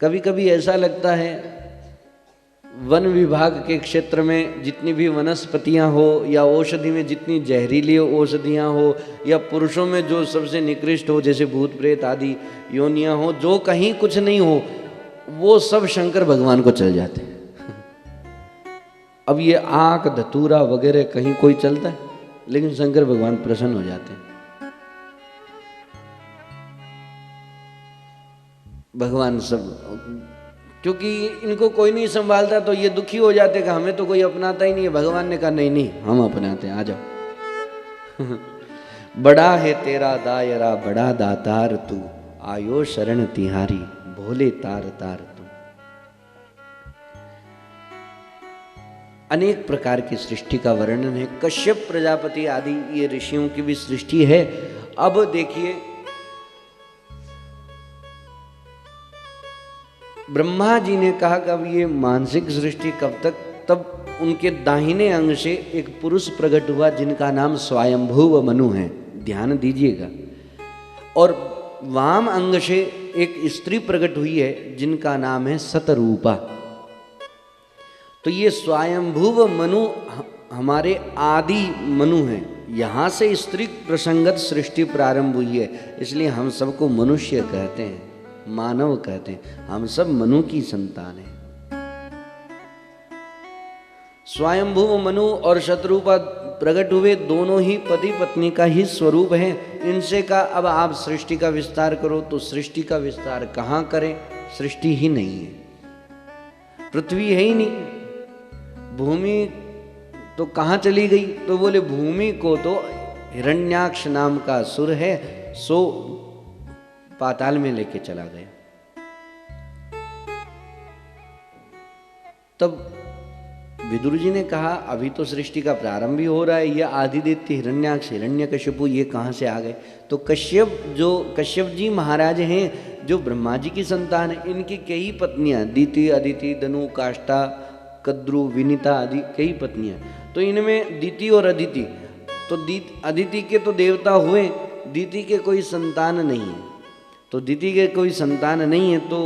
कभी कभी ऐसा लगता है वन विभाग के क्षेत्र में जितनी भी वनस्पतियां हो या औषधि में जितनी जहरीली औषधियां हो या पुरुषों में जो सबसे निकृष्ट हो जैसे भूत प्रेत आदि योनियां हो, जो कहीं कुछ नहीं हो वो सब शंकर भगवान को चल जाते हैं। अब ये आक धतूरा वगैरह कहीं कोई चलता है, लेकिन शंकर भगवान प्रसन्न हो जाते हैं। भगवान सब, क्योंकि इनको कोई नहीं संभालता तो ये दुखी हो जाते कि हमें तो कोई अपनाता ही नहीं है। भगवान ने कहा नहीं नहीं, हम अपनाते हैं, आ जाओ। बड़ा है तेरा दायरा, बड़ा दातार तू, आयो शरण तिहारी, भोले तार तार तू। अनेक प्रकार की सृष्टि का वर्णन है। कश्यप प्रजापति आदि ये ऋषियों की भी सृष्टि है। अब देखिए ब्रह्मा जी ने कहा कि अब ये मानसिक सृष्टि कब तक? तब उनके दाहिने अंग से एक पुरुष प्रकट हुआ जिनका नाम स्वयंभुव मनु है, ध्यान दीजिएगा। और वाम अंग से एक स्त्री प्रकट हुई है जिनका नाम है सतरूपा। तो ये स्वयंभुव मनु हमारे आदि मनु हैं। यहाँ से स्त्री प्रसंगत सृष्टि प्रारंभ हुई है, इसलिए हम सबको मनुष्य कहते हैं, मानव कहते हैं। हम सब मनु की संतान हैं। स्वयंभुव मनु और शतरूपा प्रकट हुए, दोनों ही पति पत्नी का ही स्वरूप है। इनसे का अब आप सृष्टि का विस्तार करो, तो सृष्टि का विस्तार कहाँ करें? सृष्टि ही नहीं है। पृथ्वी है ही नहीं, भूमि तो कहाँ चली गई? तो बोले भूमि को तो हिरण्याक्ष नाम का असुर है, सो पाताल में लेके चला गया। तब विदुर जी ने कहा अभी तो सृष्टि का प्रारंभ ही हो रहा है, ये आदिदेव हिरण्याक्ष हिरण्यकशिपु ये कहाँ से आ गए? तो कश्यप जी महाराज हैं जो ब्रह्मा जी की संतान है, इनकी कई पत्नियां, दीति, अदिति, दनु, काष्ठा, कद्रु, विनीता आदि कई पत्नियां। तो इनमें दीति और अदिति, तो अदिति के तो देवता हुए, दीति के कोई संतान नहीं है। तो दीति के कोई संतान नहीं है तो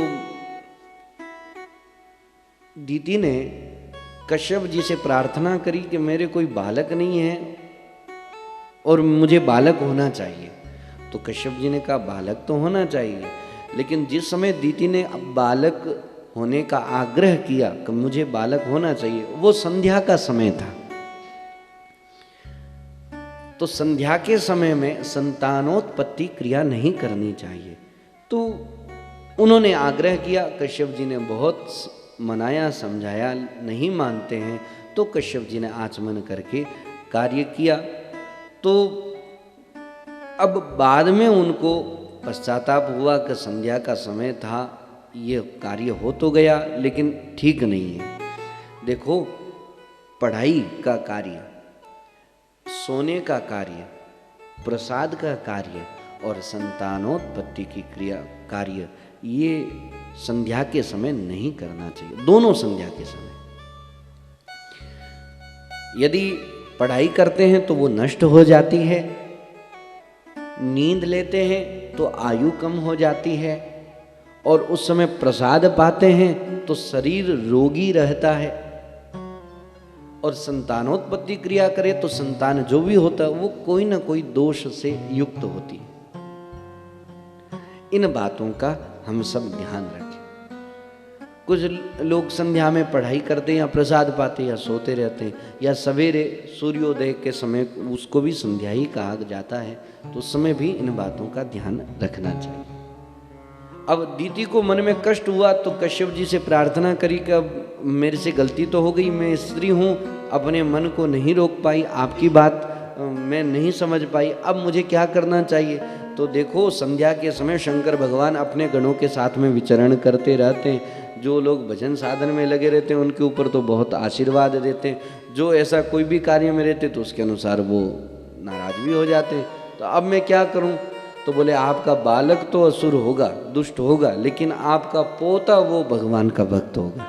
दीति ने कश्यप जी से प्रार्थना करी कि मेरे कोई बालक नहीं है और मुझे बालक होना चाहिए। तो कश्यप जी ने कहा बालक तो होना चाहिए, लेकिन जिस समय दीति ने बालक होने का आग्रह किया कि मुझे बालक होना चाहिए, वो संध्या का समय था। तो संध्या के समय में संतानोत्पत्ति क्रिया नहीं करनी चाहिए। तो उन्होंने आग्रह किया, कश्यप जी ने बहुत मनाया समझाया, नहीं मानते हैं। तो कश्यप जी ने आचमन करके कार्य किया। तो अब बाद में उनको पश्चाताप हुआ कि संध्या का समय था, ये कार्य हो तो गया लेकिन ठीक नहीं है। देखो, पढ़ाई का कार्य, सोने का कार्य, प्रसाद का कार्य और संतानोत्पत्ति की क्रिया कार्य, ये संध्या के समय नहीं करना चाहिए, दोनों संध्या के समय। यदि पढ़ाई करते हैं तो वो नष्ट हो जाती है, नींद लेते हैं तो आयु कम हो जाती है, और उस समय प्रसाद पाते हैं तो शरीर रोगी रहता है, और संतानोत्पत्ति क्रिया करे तो संतान जो भी होता है वो कोई ना कोई दोष से युक्त होती है। इन बातों का हम सब ध्यान रखें। कुछ लोग संध्या में पढ़ाई करते हैं या प्रसाद पाते या सोते रहते हैं, या सवेरे सूर्योदय के समय उसको भी संध्या ही कहा जाता है, तो उस समय भी इन बातों का ध्यान रखना चाहिए। अब दीति को मन में कष्ट हुआ तो कश्यप जी से प्रार्थना करी कि अब मेरे से गलती तो हो गई, मैं स्त्री हूँ, अपने मन को नहीं रोक पाई, आपकी बात मैं नहीं समझ पाई, अब मुझे क्या करना चाहिए? तो देखो, संध्या के समय शंकर भगवान अपने गणों के साथ में विचरण करते रहते हैं। जो लोग भजन साधन में लगे रहते हैं उनके ऊपर तो बहुत आशीर्वाद देते हैं, जो ऐसा कोई भी कार्य में रहते तो उसके अनुसार वो नाराज भी हो जाते हैं। तो अब मैं क्या करूं? तो बोले आपका बालक तो असुर होगा, दुष्ट होगा, लेकिन आपका पोता वो भगवान का भक्त होगा।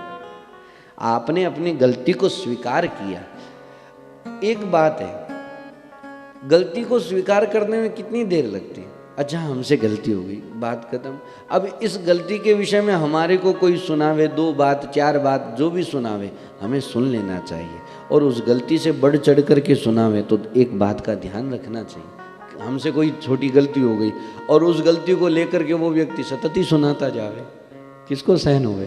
आपने अपनी गलती को स्वीकार किया। एक बात है, गलती को स्वीकार करने में कितनी देर लगती है? अच्छा, हमसे गलती हो गई, बात खत्म। अब इस गलती के विषय में हमारे को कोई सुनावे, 2 बात 4 बात जो भी सुनावे, हमें सुन लेना चाहिए, और उस गलती से बढ़ चढ़ करके सुनावे तो एक बात का ध्यान रखना चाहिए, हमसे कोई छोटी गलती हो गई और उस गलती को लेकर के वो व्यक्ति सतत ही सुनाता जावे, किसको सहन होवे?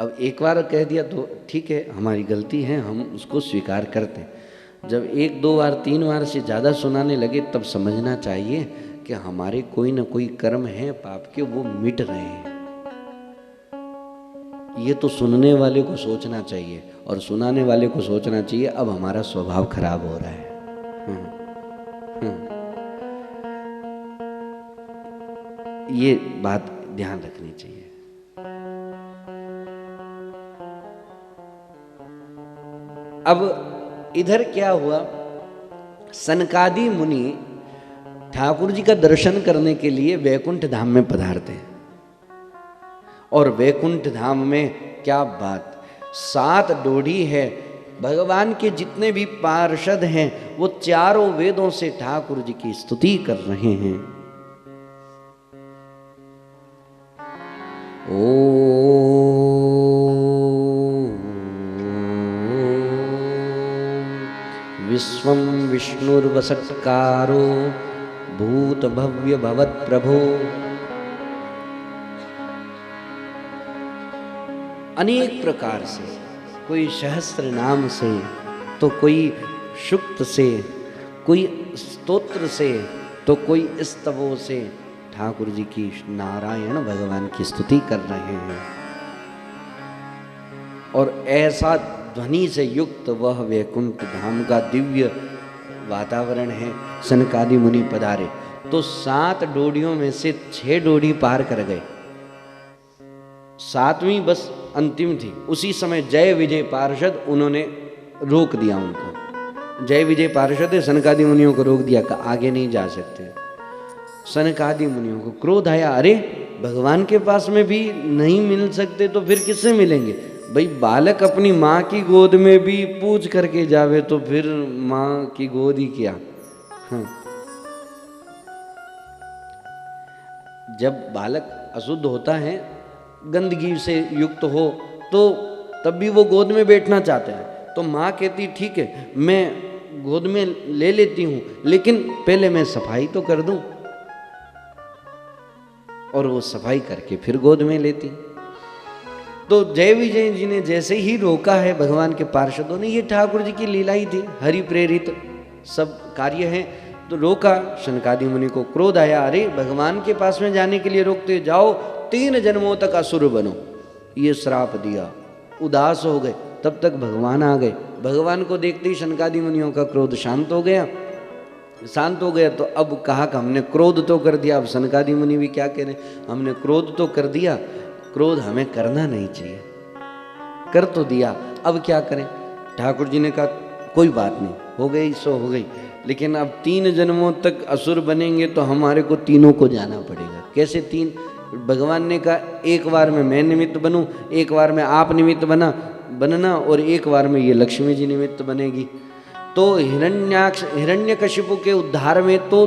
अब एक बार कह दिया तो ठीक है, हमारी गलती है, हम उसको स्वीकार करते हैं। जब 1 2 बार 3 बार से ज़्यादा सुनाने लगे तब समझना चाहिए कि हमारे कोई ना कोई कर्म है पाप के, वो मिट रहे हैं। ये तो सुनने वाले को सोचना चाहिए और सुनाने वाले को सोचना चाहिए अब हमारा स्वभाव खराब हो रहा है। ये बात ध्यान रखनी चाहिए। अब इधर क्या हुआ, सनकादि मुनि ठाकुर जी का दर्शन करने के लिए वैकुंठ धाम में पधारते हैं, और वैकुंठ धाम में क्या बात, 7 ड्योढ़ी है। भगवान के जितने भी पार्षद हैं वो चारों वेदों से ठाकुर जी की स्तुति कर रहे हैं। विश्वं विष्णुर्वसत्कारो भूत भव्य भवत् प्रभो। अनेक प्रकार से, कोई सहस्त्र नाम से, तो कोई शुक्त से, कोई स्तोत्र से, तो कोई स्तवों से, ठाकुर जी की, नारायण भगवान की स्तुति कर रहे हैं। और ऐसा ध्वनि से युक्त वह वैकुंठ धाम का दिव्य वातावरण है। सनकादि मुनि पधारे तो 7 डोडियों में से 6 डोडी पार कर गए, 7वीं बस अंतिम थी। उसी समय जय विजय पार्षद उन्होंने रोक दिया उनको। जय विजय पार्षद सनकादि मुनियों को रोक दिया, का आगे नहीं जा सकते। सनकादि मुनियों को क्रोध आया, अरे भगवान के पास में भी नहीं मिल सकते तो फिर किससे मिलेंगे? भाई बालक अपनी माँ की गोद में भी पूछ करके जावे तो फिर माँ की गोद ही क्या। हाँ। जब बालक अशुद्ध होता है, गंदगी से युक्त हो, तो तब भी वो गोद में बैठना चाहता है। तो माँ कहती ठीक है मैं गोद में ले लेती हूँ, लेकिन पहले मैं सफाई तो कर दूं। और वो सफाई करके फिर गोद में लेती। तो जय विजय जी ने जैसे ही रोका है भगवान के पार्षदों ने, ये ठाकुर जी की लीला ही थी, हरि प्रेरित सब कार्य है। तो रोका, सनकादि मुनि को क्रोध आया, अरे भगवान के पास में जाने के लिए रोकते, जाओ 3 जन्मों तक असुर बनो, ये श्राप दिया। उदास हो गए, तब तक भगवान आ गए। भगवान को देखते ही सनकादि मुनियों का क्रोध शांत हो गया। शांत हो गया तो अब कहा कि हमने क्रोध तो कर दिया। अब सनकादि मुनि भी क्या कह रहे, हमने क्रोध तो कर दिया, क्रोध हमें करना नहीं चाहिए, कर तो दिया, अब क्या करें? ठाकुर जी ने कहा कोई बात नहीं, हो गई सो हो गई, लेकिन अब 3 जन्मों तक असुर बनेंगे तो हमारे को तीनों को जाना पड़ेगा। कैसे 3? भगवान ने कहा एक बार में मैं निमित्त बनूं, एक बार में आप निमित्त बनना और एक बार में ये लक्ष्मी जी निमित्त बनेगी। तो हिरण्यकशिपु के उद्धार में तो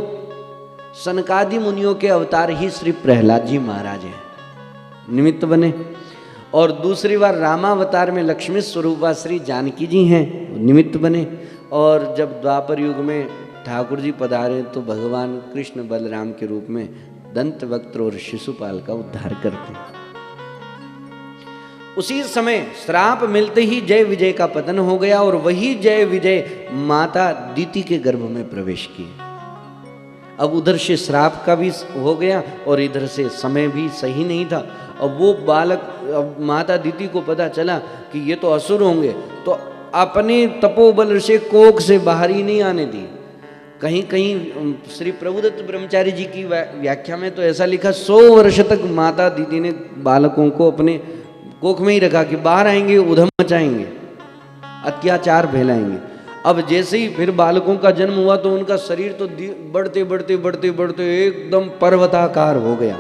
सनकादि मुनियों के अवतार ही श्री प्रहलाद जी महाराज हैं, निमित्त बने। और दूसरी बार रामावतार में लक्ष्मी स्वरूपा श्री जानकी जी हैं, निमित्त बने। और जब द्वापर युग में ठाकुर जी पधारे तो भगवान कृष्ण बलराम के रूप में दंतवक्त्र और शिशुपाल का उद्धार करते हैं। उसी समय श्राप मिलते ही जय विजय का पतन हो गया और वही जय विजय माता दीति के गर्भ में प्रवेश किए। अब उधर से श्राप का भी हो गया और इधर से समय भी सही नहीं था। अब वो बालक, अब माता दीति को पता चला कि ये तो असुर होंगे, तो अपने तपोबल से कोख से बाहर ही नहीं आने दी। कहीं कहीं श्री प्रभुदत्त ब्रह्मचारी जी की व्याख्या में तो ऐसा लिखा 100 वर्ष तक माता दीदी ने बालकों को अपने कोख में ही रखा कि बाहर आएंगे उधम मचाएंगे, अत्याचार फैलाएंगे। अब जैसे ही फिर बालकों का जन्म हुआ तो उनका शरीर तो बढ़ते बढ़ते बढ़ते बढ़ते एकदम पर्वताकार हो गया।